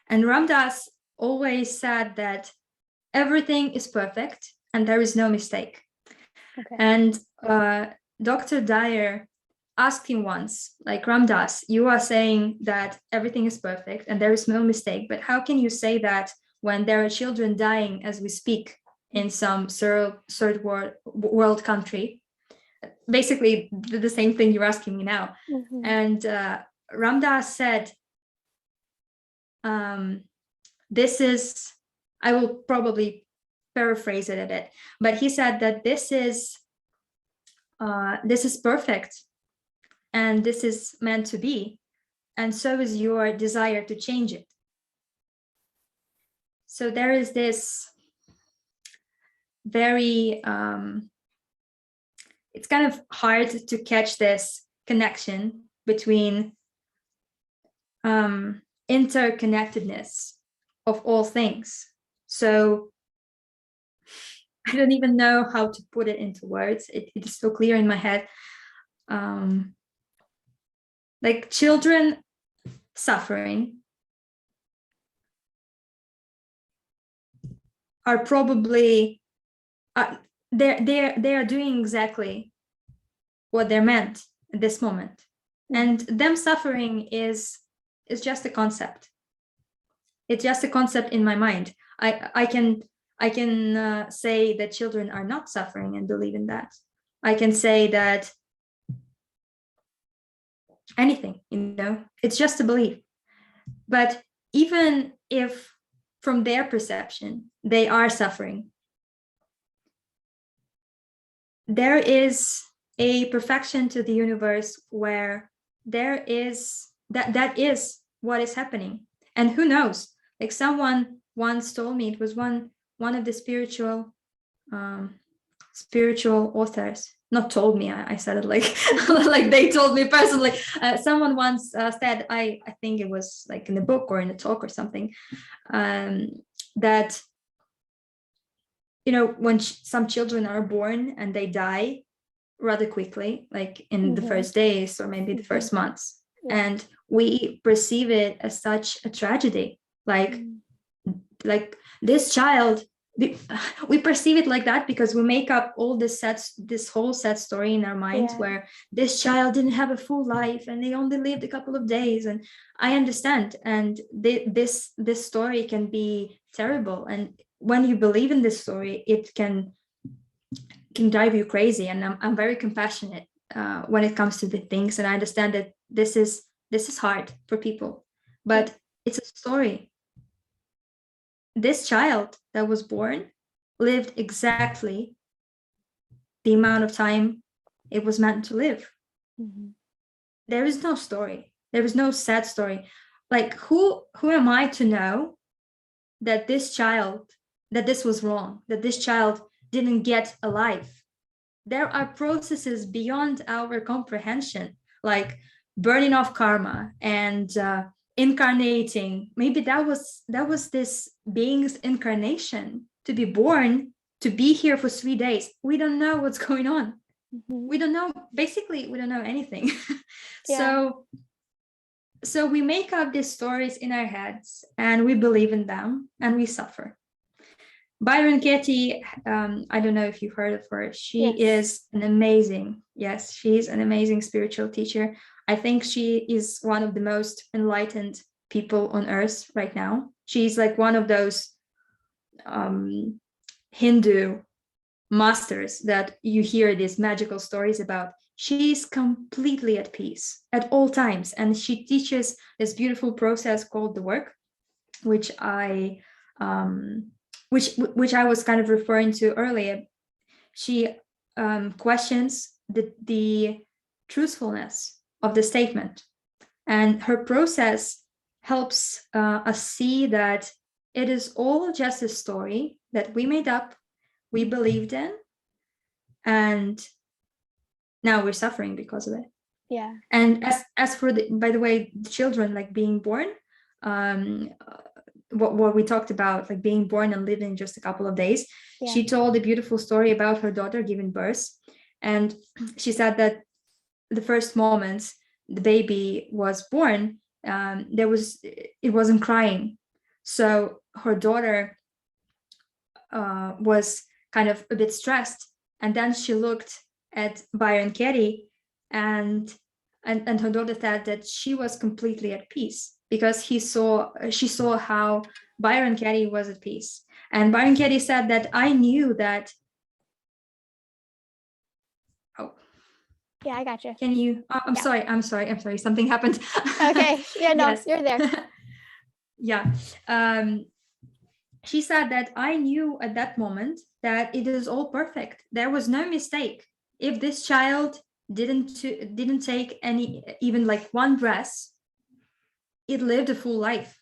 And Ram Dass always said that everything is perfect and there is no mistake. Okay. And Dr. Dyer asked him once, like, Ram Dass, you are saying that everything is perfect and there is no mistake, but how can you say that when there are children dying as we speak in some third world country? Basically the same thing you're asking me now. Mm-hmm. And Ram Dass said, this is, I will probably paraphrase it a bit, but he said that this is perfect and this is meant to be, and so is your desire to change it. So there is this very it's kind of hard to catch this connection between interconnectedness of all things. So I don't even know how to put it into words. It is so clear in my head. Like children suffering are probably they are doing exactly what they're meant at this moment. And them suffering is just a concept. It's just a concept in my mind. I can say that children are not suffering and believe in that. I can say that anything, it's just a belief. But even if from their perception they are suffering, there is a perfection to the universe where there is that is what is happening. And who knows, like someone once told me, it was one of the spiritual authors, not told me, I said it like like they told me personally. Someone once said, I think it was like in a book or in a talk or something, that when some children are born and they die rather quickly, like in the first days or maybe the first months, and we perceive it as such a tragedy, like this child, we perceive it like that because we make up all this whole sad story in our minds where this child didn't have a full life and they only lived a couple of days. And I understand, and this story can be terrible, and when you believe in this story, it can drive you crazy. And I'm very compassionate when it comes to the things, and I understand that this is hard for people, but it's a story. This child that was born lived exactly the amount of time it was meant to live. There is no story. There is no sad story. Like who am I to know that this was wrong, that this child didn't get a life? There are processes beyond our comprehension, like burning off karma and incarnating. Maybe that was this being's incarnation, to be born, to be here for 3 days. We don't know what's going on. We don't know, basically we don't know anything. So we make up these stories in our heads and we believe in them and we suffer. Byron Katie, I don't know if you've heard of her. She's an amazing spiritual teacher. I think she is one of the most enlightened people on earth right now. She's like one of those Hindu masters that you hear these magical stories about. She's completely at peace at all times. And she teaches this beautiful process called the work, which I was kind of referring to earlier. She questions the truthfulness of the statement, and her process helps us see that it is all just a story that we made up, we believed in, and now we're suffering because of it. Yeah. And as for by the way, the children like being born, what we talked about, like being born and living just a couple of days. Yeah. She told a beautiful story about her daughter giving birth. And she said that the first moments the baby was born, it wasn't crying. So her daughter was kind of a bit stressed. And then she looked at Byron Katie, and her daughter said that she was completely at peace, because she saw how Byron Katie was at peace. And Byron Katie said that I knew that. Oh. Yeah, I got you. Can you? I'm sorry. Something happened. Okay. Yeah, no, yes. You're there. Yeah. She said that I knew at that moment that it is all perfect. There was no mistake. If this child didn't take even like one breath, it lived a full life,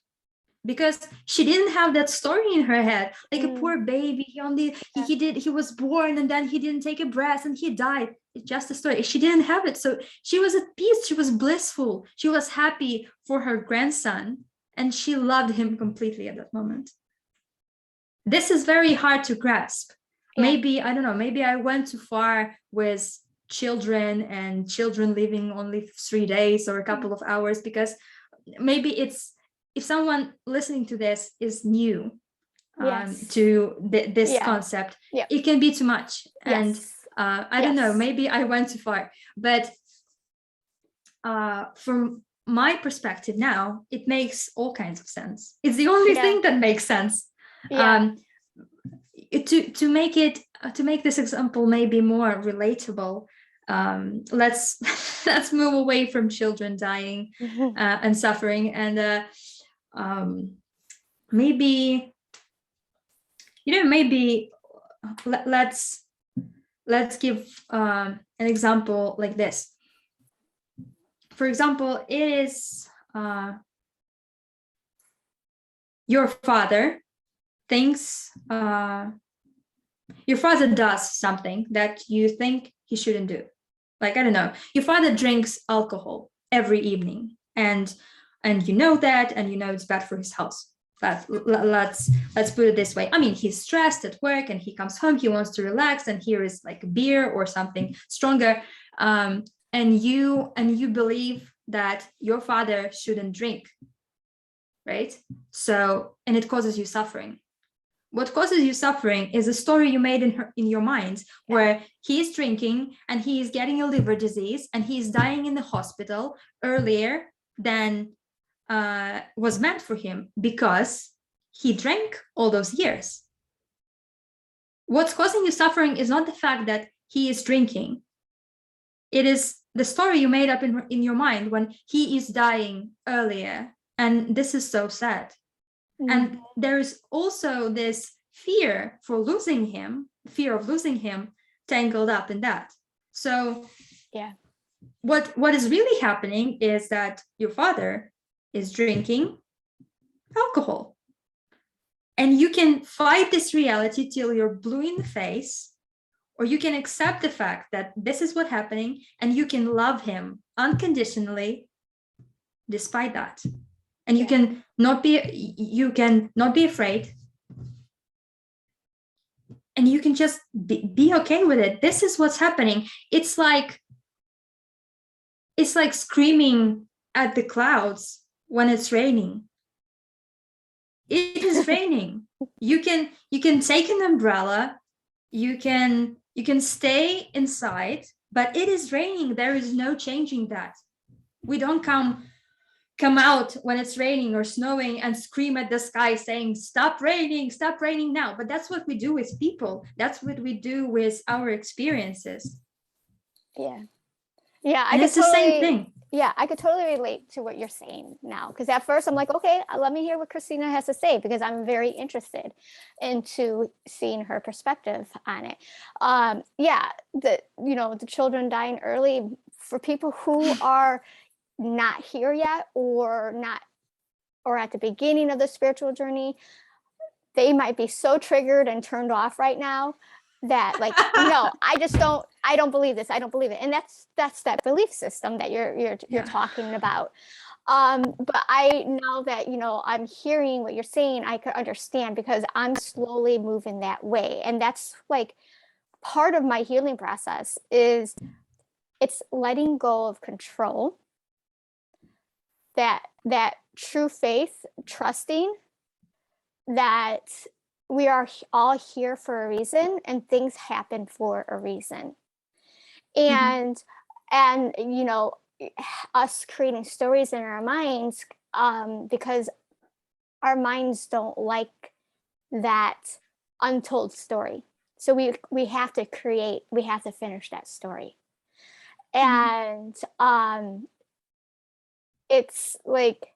because she didn't have that story in her head, like a poor baby. He was born and then he didn't take a breath and he died. It's just a story. She didn't have it. So she was at peace. She was blissful. She was happy for her grandson, and she loved him completely at that moment. This is very hard to grasp. Yeah. Maybe, I don't know, maybe I went too far with children and children living only 3 days or a couple of hours, because maybe if someone listening to this is new to this concept, it can be too much. And I don't know, maybe I went too far. But from my perspective now, it makes all kinds of sense. It's the only thing that makes sense. To make this example maybe more relatable, let's move away from children dying and suffering, and maybe let's give an example like this. For example, it is your father thinks your father does something that you think he shouldn't do. Like, I don't know, your father drinks alcohol every evening, and you know that, and you know it's bad for his health. But let's put it this way. I mean, he's stressed at work and he comes home, he wants to relax, and here is like a beer or something stronger. And you believe that your father shouldn't drink, right? So, and it causes you suffering. What causes you suffering is a story you made in your mind, where he's drinking and he's getting a liver disease and he's dying in the hospital earlier than was meant for him, because he drank all those years. What's causing you suffering is not the fact that he is drinking. It is the story you made up in your mind when he is dying earlier. And this is so sad. And there is also this fear of losing him tangled up in that. So what is really happening is that your father is drinking alcohol. And you can fight this reality till you're blue in the face, or you can accept the fact that this is what's happening, and you can love him unconditionally despite that. And you can not be afraid, and you can just be okay with it. This is what's happening. It's like screaming at the clouds when it's raining. It is raining. You can take an umbrella, you can stay inside, but it is raining. There is no changing that. We don't come out when it's raining or snowing and scream at the sky saying, stop raining now. But that's what we do with people. That's what we do with our experiences. And it's the same thing. Yeah, I could totally relate to what you're saying now, because at first I'm like, okay, let me hear what Christina has to say, because I'm very interested into seeing her perspective on it. The children dying early, for people who are not here yet, or at the beginning of the spiritual journey, they might be so triggered and turned off right now that, like, no, I don't believe this. I don't believe it. And that's that belief system that you're talking about. But now that, I'm hearing what you're saying, I could understand, because I'm slowly moving that way. And that's like part of my healing process, is it's letting go of control, that true faith, trusting that we are all here for a reason, and things happen for a reason. And us creating stories in our minds, because our minds don't like that untold story. So we have to finish that story. And it's like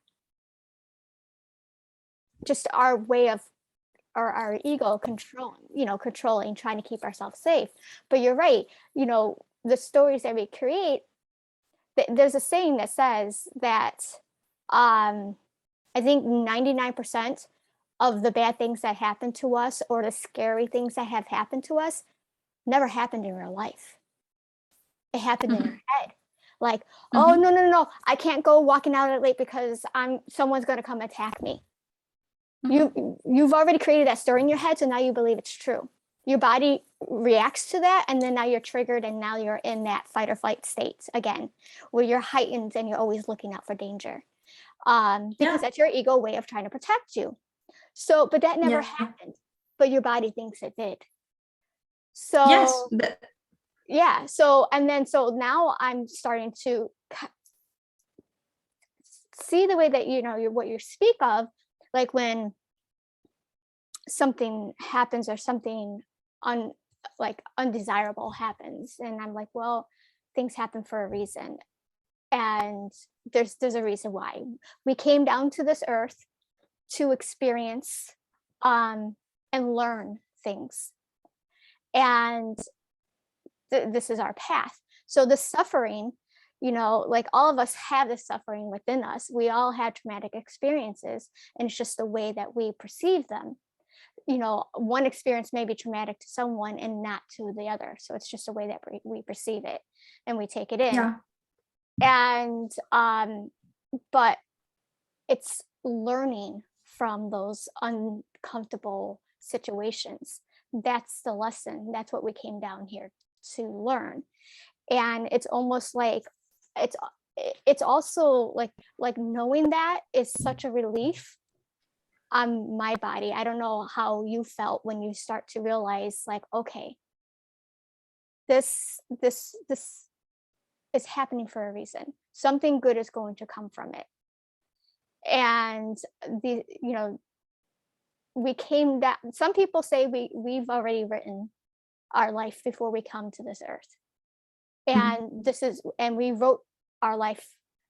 just our way of, or our ego controlling, trying to keep ourselves safe. But you're right, the stories that we create, there's a saying that says that I think 99% of the bad things that happen to us, or the scary things that have happened to us, never happened in real life. It happened in your head. Like, oh, no, I can't go walking out at late because someone's going to come attack me. You've already created that story in your head, so now you believe it's true. Your body reacts to that, and then now you're triggered, and now you're in that fight or flight state again, where you're heightened and you're always looking out for danger, because that's your ego way of trying to protect you. So, but that never happened, but your body thinks it did. So so now I'm starting to see the way that what you speak of, like when something happens, or something undesirable happens, and I'm like, well, things happen for a reason, and there's a reason why we came down to this earth to experience and learn things, and this is our path. So the suffering, like all of us have this suffering within us. We all have traumatic experiences, and it's just the way that we perceive them. One experience may be traumatic to someone and not to the other. So it's just a way that we perceive it and we take it in. And but it's learning from those uncomfortable situations. That's the lesson. That's what we came down here to learn. And it's almost like it's also like knowing that is such a relief on my body. I don't know how you felt when you start to realize, like, okay, this is happening for a reason. Something good is going to come from it. And we came down. Some people say we've already written our life before we come to this earth. And we wrote our life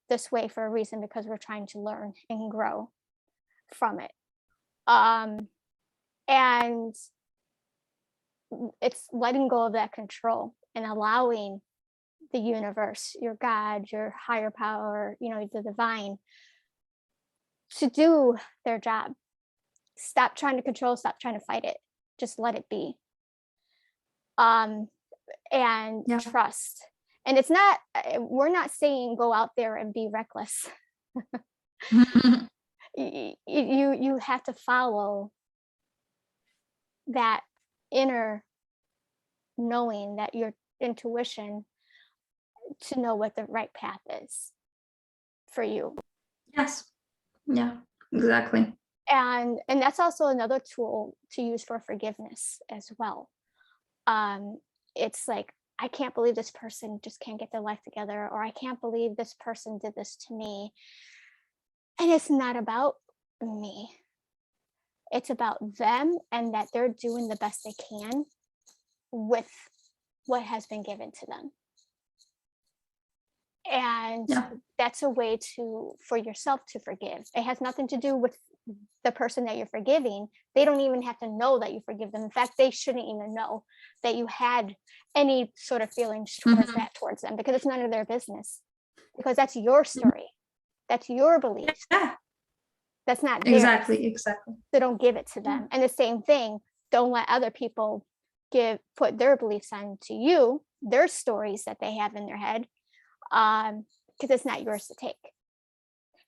this way for a reason, because we're trying to learn and grow from it. And it's letting go of that control and allowing the universe, your God, your higher power, the divine, to do their job. Stop trying to control, stop trying to fight it. Just let it be. And trust. And it's not, we're not saying go out there and be reckless. You have to follow that inner knowing, that your intuition, to know what the right path is for you. Yes. Yeah, exactly. And that's also another tool to use for forgiveness as well. It's like, I can't believe this person just can't get their life together, or I can't believe this person did this to me. And it's not about me. It's about them, and that they're doing the best they can with what has been given to them. And that's a way for yourself to forgive. It has nothing to do with the person that you're forgiving. They don't even have to know that you forgive them. In fact, they shouldn't even know that you had any sort of feelings towards them, because it's none of their business, because that's your story. That's your belief. That's not theirs. Exactly. So don't give it to them. And the same thing, don't let other people put their beliefs onto you, their stories that they have in their head, because it's not yours to take.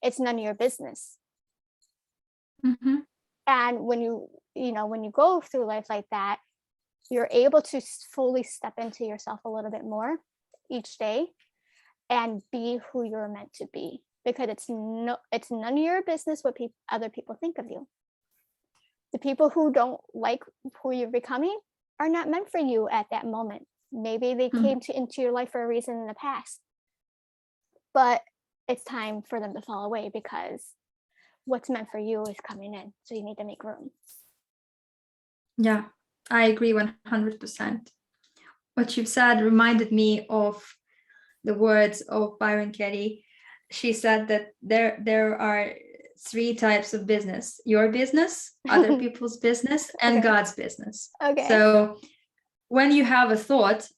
It's none of your business. And when you go through life like that, you're able to fully step into yourself a little bit more each day and be who you're meant to be, because it's none of your business what other people think of you. The people who don't like who you're becoming are not meant for you at that moment. Maybe they came into your life for a reason in the past, but it's time for them to fall away, because what's meant for you is coming in. So you need to make room. Yeah, I agree 100%. What you've said reminded me of the words of Byron Katie. She said that there are 3 types of business: your business, other people's business, and God's business. So when you have a thought,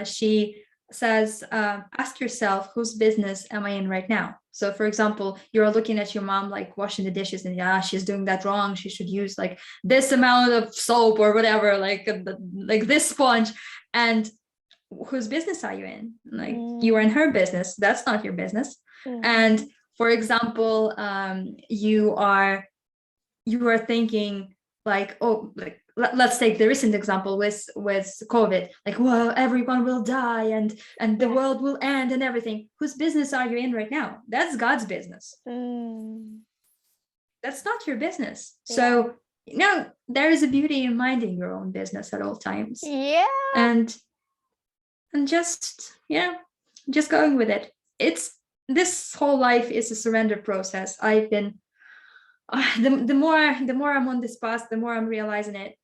she says, ask yourself, whose business am I in right now? So for example, you're looking at your mom like washing the dishes, and she's doing that wrong. She should use like this amount of soap or whatever, like this sponge. And whose business are you in? Like you are in her business. That's not your business. And for example, you are thinking like, let's take the recent example with COVID, like, well, everyone will die and the world will end and everything. Whose business are you in right now? That's God's business. That's not your business. So there is a beauty in minding your own business at all times. And just going with it. This whole life is a surrender process. I've been the more I'm on this path, the more I'm realizing it.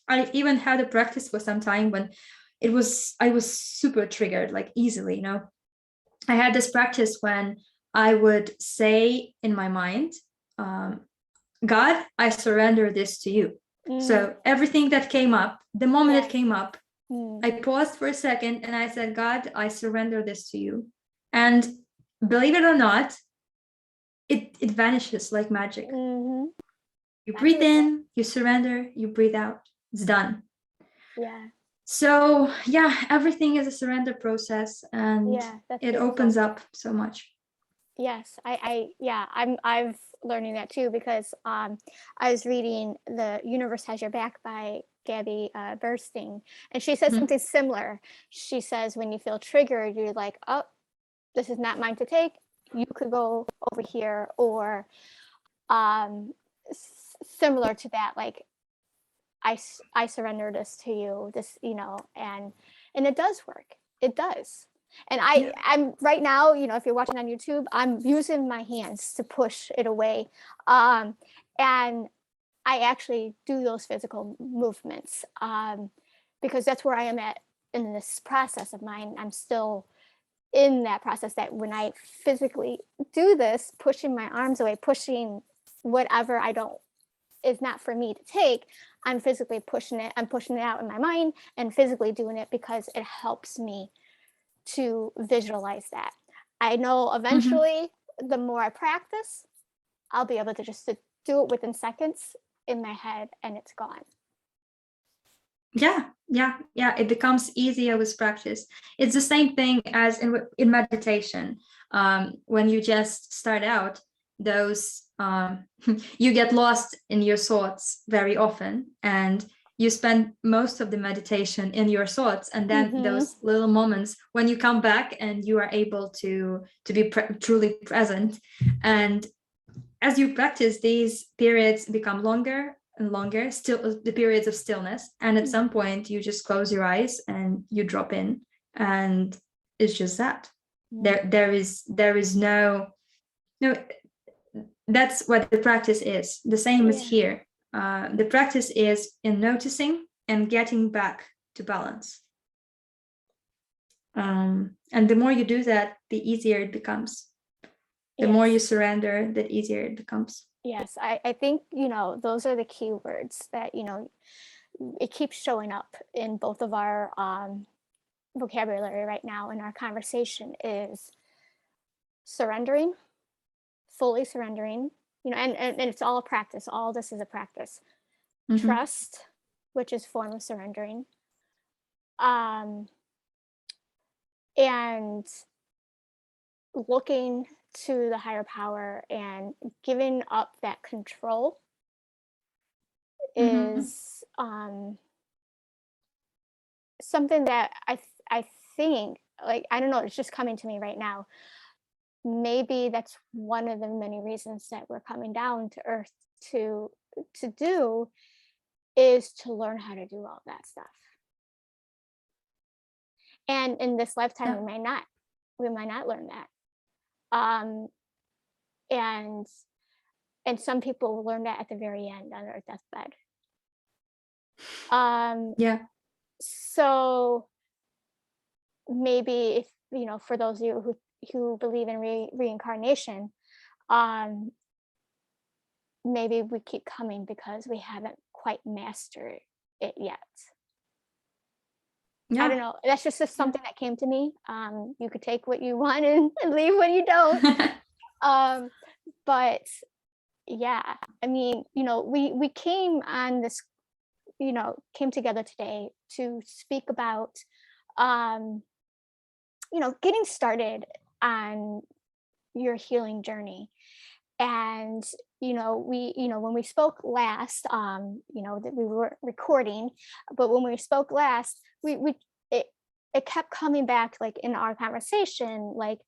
I even had a practice for some time when I was super triggered, like easily, I had this practice when I would say in my mind, God, I surrender this to you. So everything that came up, the moment it came up, I paused for a second and I said, God, I surrender this to you. And believe it or not, it vanishes like magic. You breathe in, you surrender, you breathe out. It's done. So everything is a surrender process, and it opens up so much. Yes, I'm learning that too, because I was reading The Universe Has Your Back by Gabby Bernstein, and she says something similar. She says when you feel triggered, you're like, oh, this is not mine to take. You could go over here, or similar to that, like I surrender this to you, this, and it does work. It does. And I'm right now, if you're watching on YouTube, I'm using my hands to push it away. And I actually do those physical movements because that's where I am at in this process of mine. I'm still in that process, that when I physically do this, pushing my arms away, pushing whatever is not for me to take, I'm physically pushing it. I'm pushing it out in my mind and physically doing it because it helps me to visualize that. I know eventually the more I practice, I'll be able to just do it within seconds in my head and it's gone. Yeah. It becomes easier with practice. It's the same thing as in meditation. When you just start out, those you get lost in your thoughts very often, and you spend most of the meditation in your thoughts, and then those little moments when you come back and you are able to be truly present, and as you practice, these periods become longer and longer, still the periods of stillness. And at some point you just close your eyes and you drop in, and it's just that. There is no, that's what the practice is. The same as here. The practice is in noticing and getting back to balance. And the more you do that, the easier it becomes. The more you surrender, the easier it becomes. Yes, I think, those are the key words that, it keeps showing up in both of our vocabulary right now in our conversation is surrendering, fully surrendering, and it's all a practice. All this is a practice. Mm-hmm. Trust, which is form of surrendering. And looking to the higher power and giving up that control is something that I think, like, I don't know, it's just coming to me right now. Maybe that's one of the many reasons that we're coming down to earth to do, is to learn how to do all that stuff. And in this lifetime, we might not learn that. And some people will learn that at the very end on their deathbed. So maybe, if for those of you who believe in reincarnation, maybe we keep coming because we haven't quite mastered it yet. I don't know. That's just something that came to me. You could take what you want and leave what you don't. But yeah, I mean, we came on this, came together today to speak about, getting started on your healing journey. And, when we spoke last, that we were recording, but when we spoke last, it kept coming back, like in our conversation, like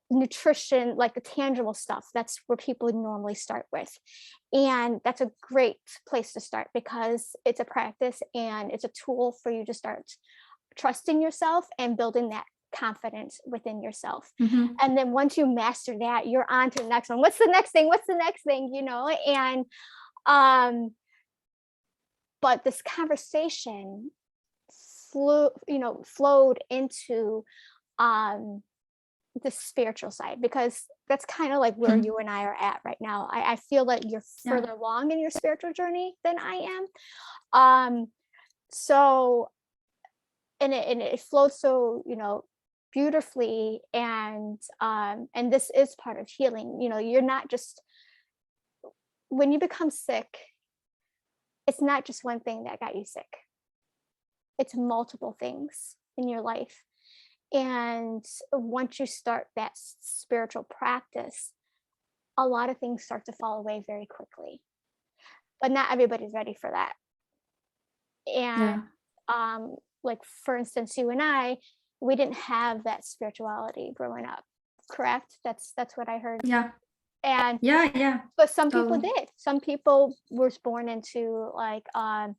nutrition, like the tangible stuff. That's where people normally start with. And that's a great place to start because it's a practice and it's a tool for you to start trusting yourself and building that confidence within yourself. And then once you master that, you're on to the next one. What's the next thing? And but this conversation flowed into the spiritual side, because that's kind of like where you and I are at right now. I feel that you're further along in your spiritual journey than I am. So and it flows so beautifully, and this is part of healing. You're not just, when you become sick, it's not just one thing that got you sick. It's multiple things in your life. And once you start that spiritual practice, a lot of things start to fall away very quickly. But not everybody's ready for that. And like, for instance, you and I, we didn't have that spirituality growing up, correct? That's what I heard. And but some people did. Some people were born into, like, I'll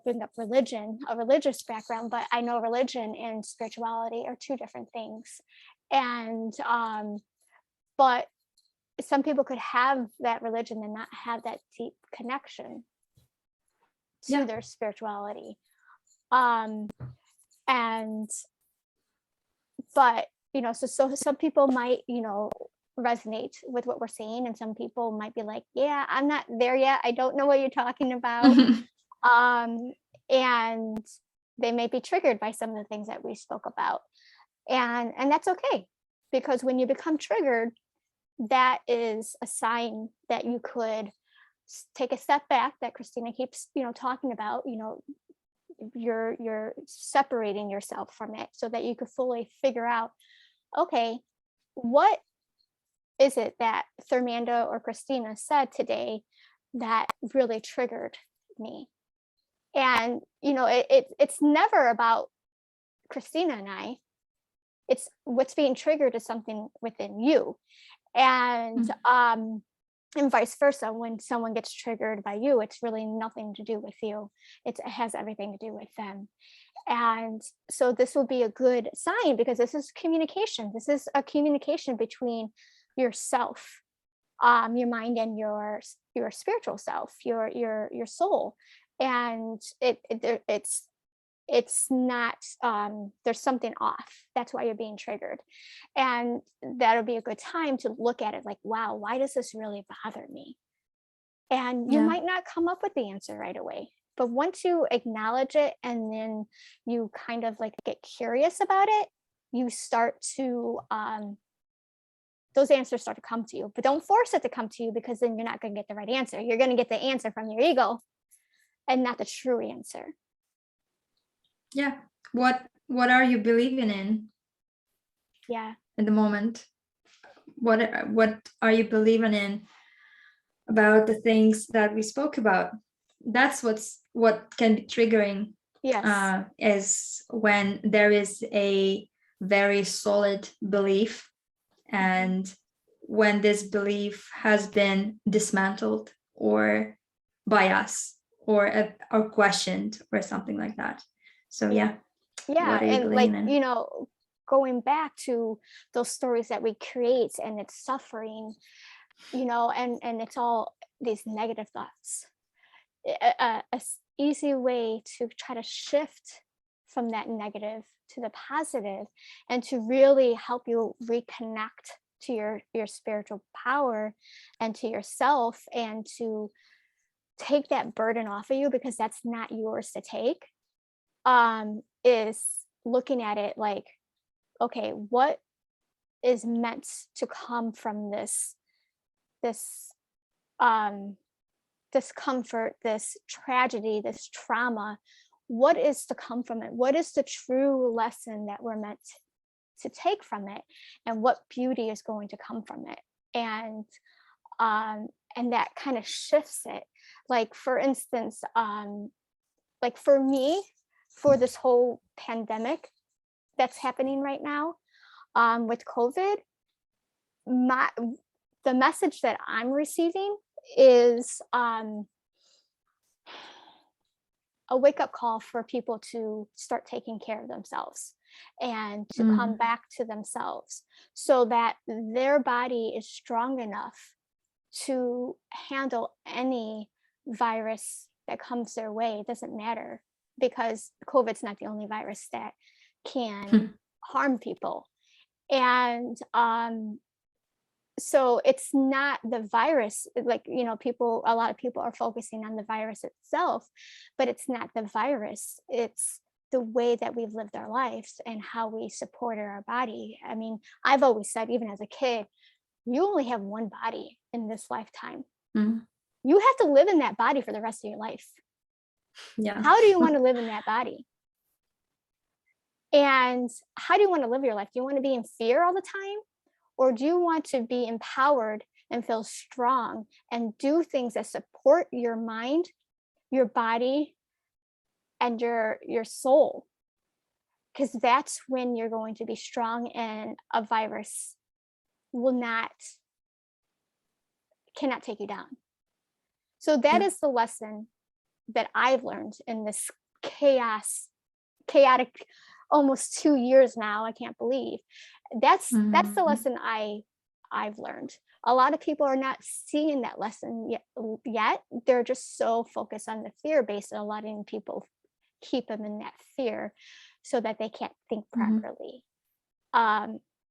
bring up religion, a religious background, but I know religion and spirituality are two different things. And but some people could have that religion and not have that deep connection to their spirituality. But so some people might resonate with what we're saying, and some people might be like, yeah, I'm not there yet, I don't know what you're talking about. And they may be triggered by some of the things that we spoke about, and that's okay, because when you become triggered, that is a sign that you could take a step back, that Christina keeps talking about. You're separating yourself from it so that you could fully figure out, okay, what is it that Thermanda or Christina said today that really triggered me? And it's never about Christina and I. It's what's being triggered is something within you. And and vice versa, when someone gets triggered by you, it's really nothing to do with you. It has everything to do with them. And so this will be a good sign, because this is communication. This is a communication between yourself, your mind, and your spiritual self, your soul. And it's not, there's something off. That's why you're being triggered. And that'll be a good time to look at it like, wow, why does this really bother me? And you might not come up with the answer right away, but once you acknowledge it and then you kind of like get curious about it, you start to those answers start to come to you. But don't force it to come to you, because then you're not going to get the right answer. You're going to get the answer from your ego and not the true answer. Yeah. What are you believing in? Yeah. At the moment, what are you believing in about the things that we spoke about? That's what can be triggering. Yes. Is when there is a very solid belief, and when this belief has been dismantled or by us or questioned or something like that. So yeah. And like, going back to those stories that we create, and it's suffering, and it's all these negative thoughts. A easy way to try to shift from that negative to the positive, and to really help you reconnect to your spiritual power and to yourself, and to take that burden off of you, because that's not yours to take, is looking at it like, okay, what is meant to come from this discomfort, this tragedy, this trauma? What is to come from it? What is the true lesson that we're meant to take from it? And what beauty is going to come from it? And that kind of shifts it. Like, for instance, like for me, for this whole pandemic that's happening right now, with COVID, the message that I'm receiving is a wake-up call for people to start taking care of themselves, and to come back to themselves, so that their body is strong enough to handle any virus that comes their way. It doesn't matter, because COVID's not the only virus that can harm people. And so it's not the virus, like, a lot of people are focusing on the virus itself, but it's not the virus. It's the way that we've lived our lives and how we supported our body. I mean, I've always said, even as a kid, you only have one body in this lifetime. You have to live in that body for the rest of your life. Yeah. How do you want to live in that body? And how do you want to live your life? Do you want to be in fear all the time? Or do you want to be empowered and feel strong and do things that support your mind, your body, and your soul? Because that's when you're going to be strong, and a virus cannot take you down. So that is the lesson that I've learned in this chaotic, almost 2 years now. I can't believe. That's the lesson I've learned. A lot of people are not seeing that lesson yet. They're just so focused on the fear base, and a lot of people keep them in that fear so that they can't think properly.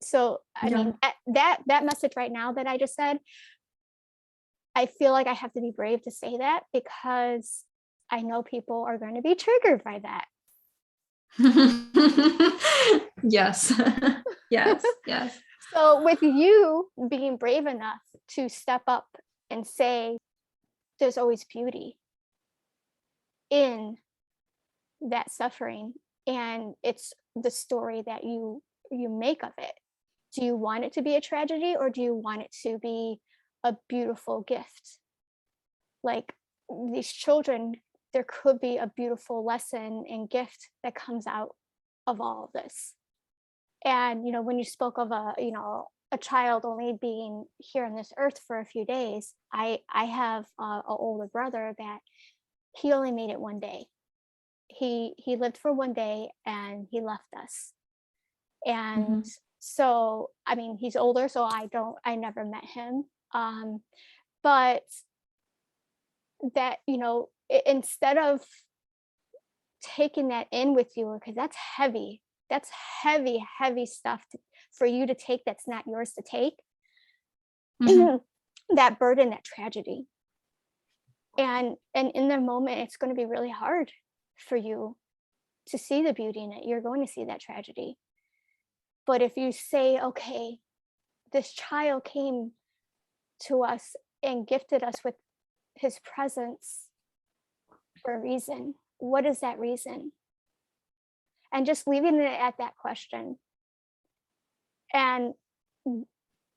So I mean, that message right now that I just said, I feel like I have to be brave to say that, because I know people are going to be triggered by that. Yes. Yes. So with you being brave enough to step up and say, there's always beauty in that suffering, and it's the story that you make of it. Do you want it to be a tragedy, or do you want it to be a beautiful gift? Like, these children, there could be a beautiful lesson and gift that comes out of all of this. And when you spoke of a a child only being here on this earth for a few days, I have an older brother that he only made it one day. He lived for one day and he left us. And so, I mean, he's older, so I never met him. But that, you know, instead of taking that in with you, because that's heavy stuff for you to take, that's not yours to take. That burden, that tragedy, and in the moment it's going to be really hard for you to see the beauty in it. You're going to see that tragedy. But if you say, okay, this child came to us and gifted us with his presence for a reason, what is that reason? And just leaving it at that question and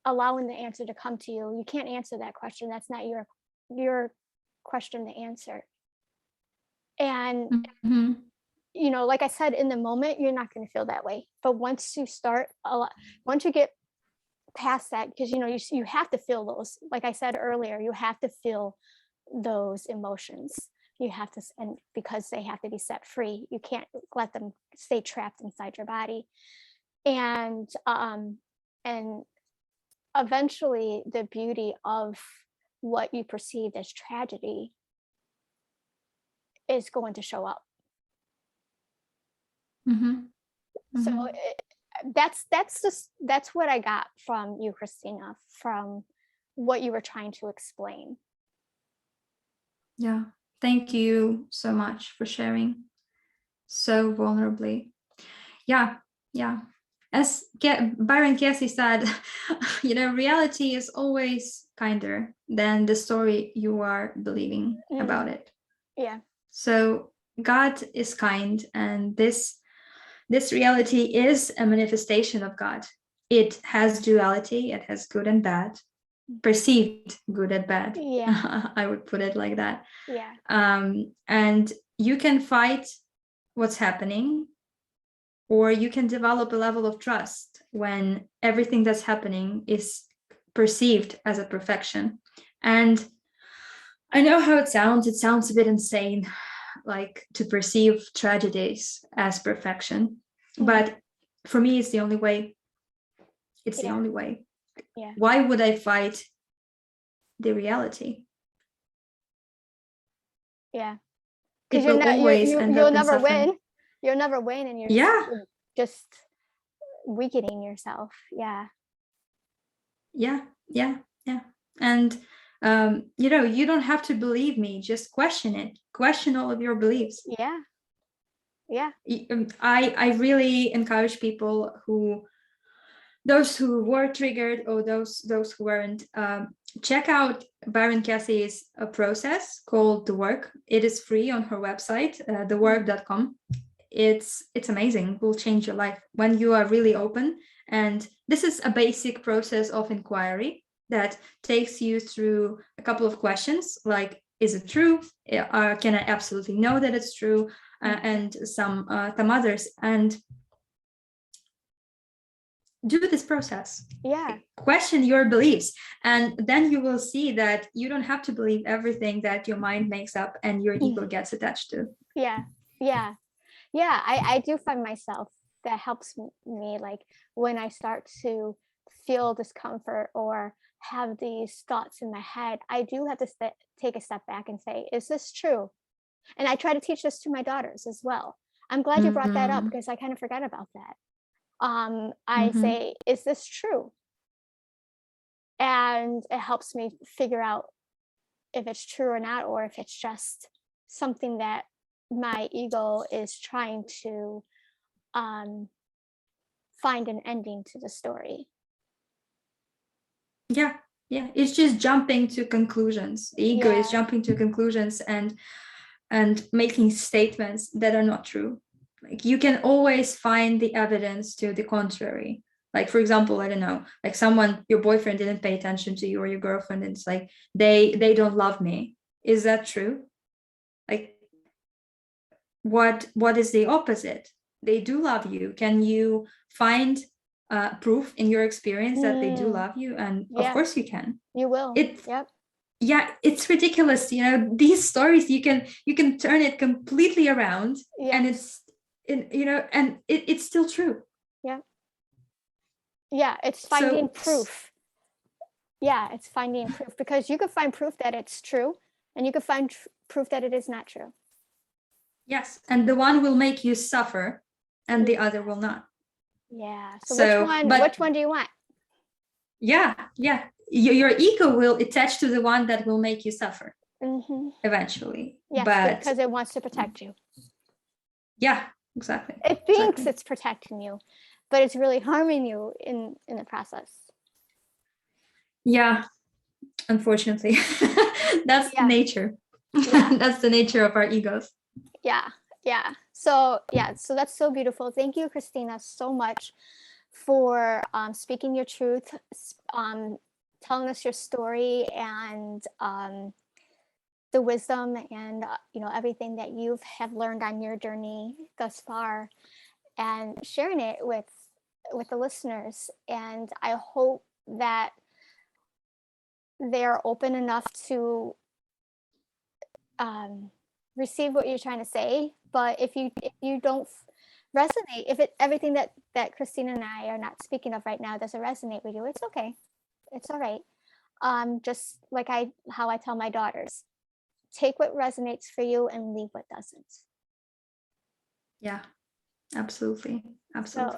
allowing the answer to come to you. You can't answer that question. That's not your question to answer. And you know, like I said, in the moment, you're not going to feel that way. But once you get past that, because you know, you have to feel those, like I said earlier, you have to feel those emotions. You have to, and because they have to be set free, you can't let them stay trapped inside your body. And eventually the beauty of what you perceived as tragedy is going to show up. So that's what I got from you, Christina, from what you were trying to explain. Yeah, thank you so much for sharing so vulnerably. Yeah. As Byron Katie said, you know, reality is always kinder than the story you are believing about it. Yeah. So God is kind, and this reality is a manifestation of God. It has duality. It has good and bad, perceived good and bad. Yeah. I would put it like that. Yeah. And you can fight what's happening, or you can develop a level of trust when everything that's happening is perceived as a perfection. And I know how it sounds. It sounds a bit insane, like to perceive tragedies as perfection. But for me, it's the only way. It's the only way. Yeah. Why would I fight the reality? Yeah. Because you'll never win. You'll never win, and you're just weakening yourself. Yeah. And you know, you don't have to believe me. Just question it. Question all of your beliefs. Yeah. I really encourage people those who were triggered or those who weren't, check out Byron Katie's process called The Work. It is free on her website, thework.com. It's amazing. It will change your life when you are really open. And this is a basic process of inquiry that takes you through a couple of questions, like, is it true? Can I absolutely know that it's true? And some others. And do this process. Yeah. Question your beliefs, and then you will see that you don't have to believe everything that your mind makes up and your ego gets attached to. Yeah. I do find myself, that helps me, like when I start to feel discomfort or have these thoughts in my head, I do have to take a step back and say, is this true? And I try to teach this to my daughters as well. I'm glad you brought that up, because I kind of forgot about that. I say, is this true? And it helps me figure out if it's true or not, or if it's just something that my ego is trying to find an ending to the story. Yeah, it's just jumping to conclusions. The ego is jumping to conclusions and making statements that are not true. Like, you can always find the evidence to the contrary. Like, for example, I don't know, like your boyfriend didn't pay attention to you, or your girlfriend, and it's like they don't love me. Is that true? Like, what is the opposite? They do love you. Can you find proof in your experience that they do love you, and of course you can. You will. Yeah, it's ridiculous. These stories, you can turn it completely around, and it's still true. It's finding proof. It's finding proof, because you could find proof that it's true, and you could find proof that it is not true. Yes, and the one will make you suffer, and the other will not. So which one do you want? Your ego will attach to the one that will make you suffer eventually. But because it wants to protect you. Exactly. It thinks it's protecting you, but it's really harming you in the process. Unfortunately. That's nature. That's the nature of our egos. So that's so beautiful. Thank you, Christina, so much for speaking your truth, telling us your story, and the wisdom, and everything that you have learned on your journey thus far, and sharing it with the listeners. And I hope that they're open enough to receive what you're trying to say. But if you don't resonate, if everything that Christina and I are not speaking of right now doesn't resonate with you, it's okay. It's all right. Just like how I tell my daughters, take what resonates for you and leave what doesn't. Absolutely. So,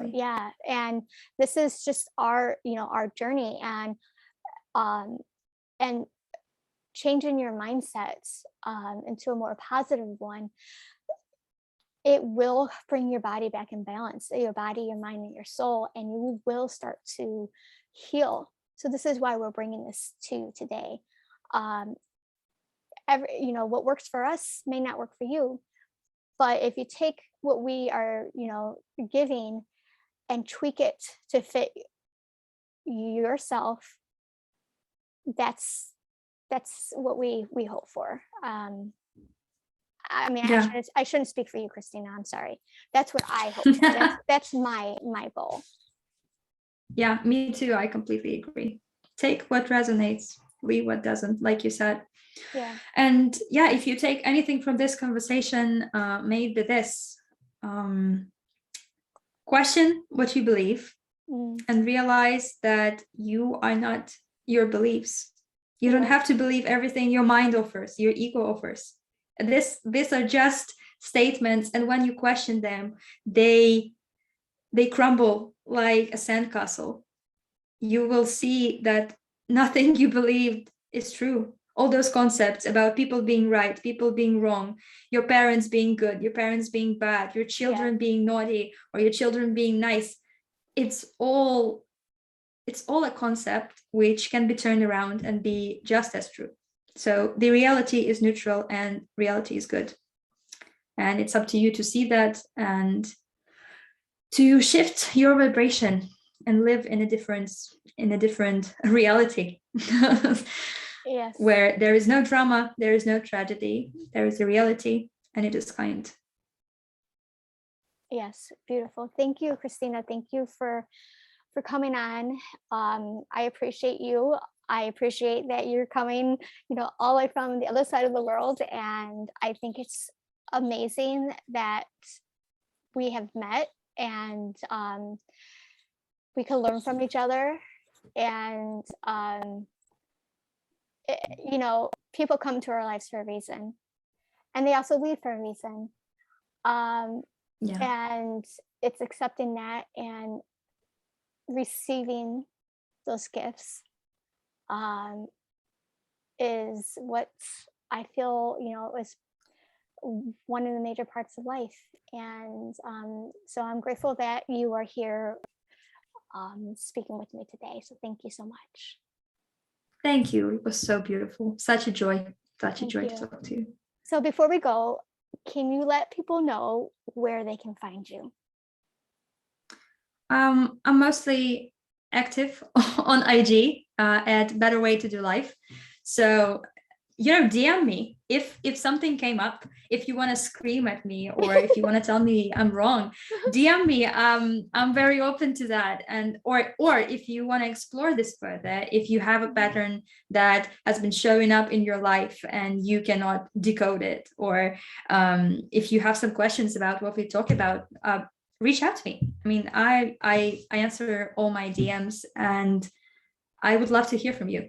and this is just our journey, and changing your mindsets into a more positive one. It will bring your body back in balance, your body, your mind, and your soul, and you will start to heal. So this is why we're bringing this to you today. What works for us may not work for you, but if you take what we are, giving, and tweak it to fit yourself, that's what we hope for. I shouldn't speak for you, Christina. I'm sorry. That's what I hope for. That's my goal. Yeah, me too. I completely agree. Take what resonates, leave what doesn't, like you said. And if you take anything from this conversation, maybe this: question what you believe, and realize that you are not your beliefs. You don't have to believe everything your mind offers, your ego offers. These are just statements, and when you question them, they crumble like a sandcastle. You will see that nothing you believed is true. All those concepts about people being right, people being wrong, your parents being good, your parents being bad, your children being naughty, or your children being nice, it's all a concept which can be turned around and be just as true. So the reality is neutral, and reality is good. And it's up to you to see that and to shift your vibration and live in a different reality. Where there is no drama, there is no tragedy, there is a reality, and it is kind. Yes, beautiful. Thank you, Christina. Thank you for coming on. I appreciate you. I appreciate that you're coming, all the way from the other side of the world. And I think it's amazing that we have met, and we can learn from each other. And, people come to our lives for a reason, and they also leave for a reason. And it's accepting that and receiving those gifts is what I feel, is one of the major parts of life. And so I'm grateful that you are here speaking with me today. So thank you so much. Thank you. It was so beautiful. Such a joy to talk to you. So before we go, can you let people know where they can find you? I'm mostly active on IG at Better Way to Do Life. So DM me if something came up, if you want to scream at me, or if you want to tell me I'm wrong, DM me. I'm very open to that. And or if you want to explore this further, if you have a pattern that has been showing up in your life and you cannot decode it, or if you have some questions about what we talk about, reach out to me. I mean, I answer all my DMs, and I would love to hear from you.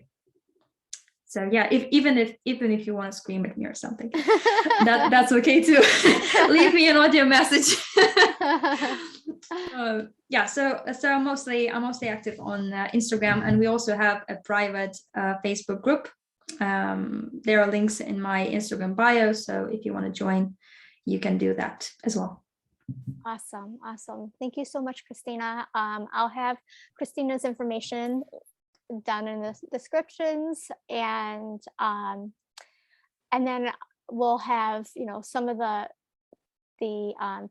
So yeah, even if you want to scream at me or something, that's okay too. Leave me an audio message. Yeah, so I'm mostly active on Instagram, and we also have a private Facebook group. There are links in my Instagram bio, so if you want to join, you can do that as well. Awesome. Thank you so much, Christina. I'll have Christina's information down in the descriptions, and then we'll have, some of the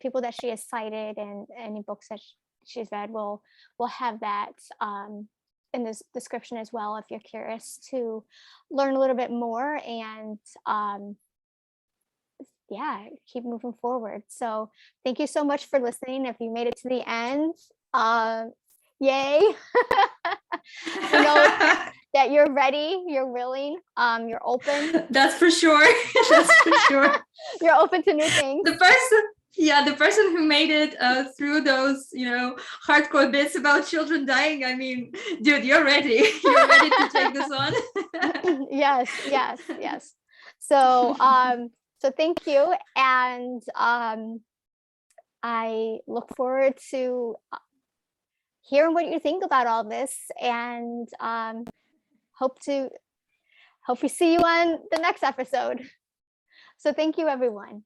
people that she has cited and any books that she's read. We'll have that in the description as well, if you're curious to learn a little bit more and keep moving forward. So thank you so much for listening. If you made it to the end, yay. You know that you're ready, you're willing, you're open. That's for sure. That's for sure. You're open to new things. The person who made it through those, hardcore bits about children dying. I mean, dude, you're ready. You're ready to take this on. Yes. So, so thank you, and I look forward to hearing what you think about all this, and hope we see you on the next episode. So thank you, everyone.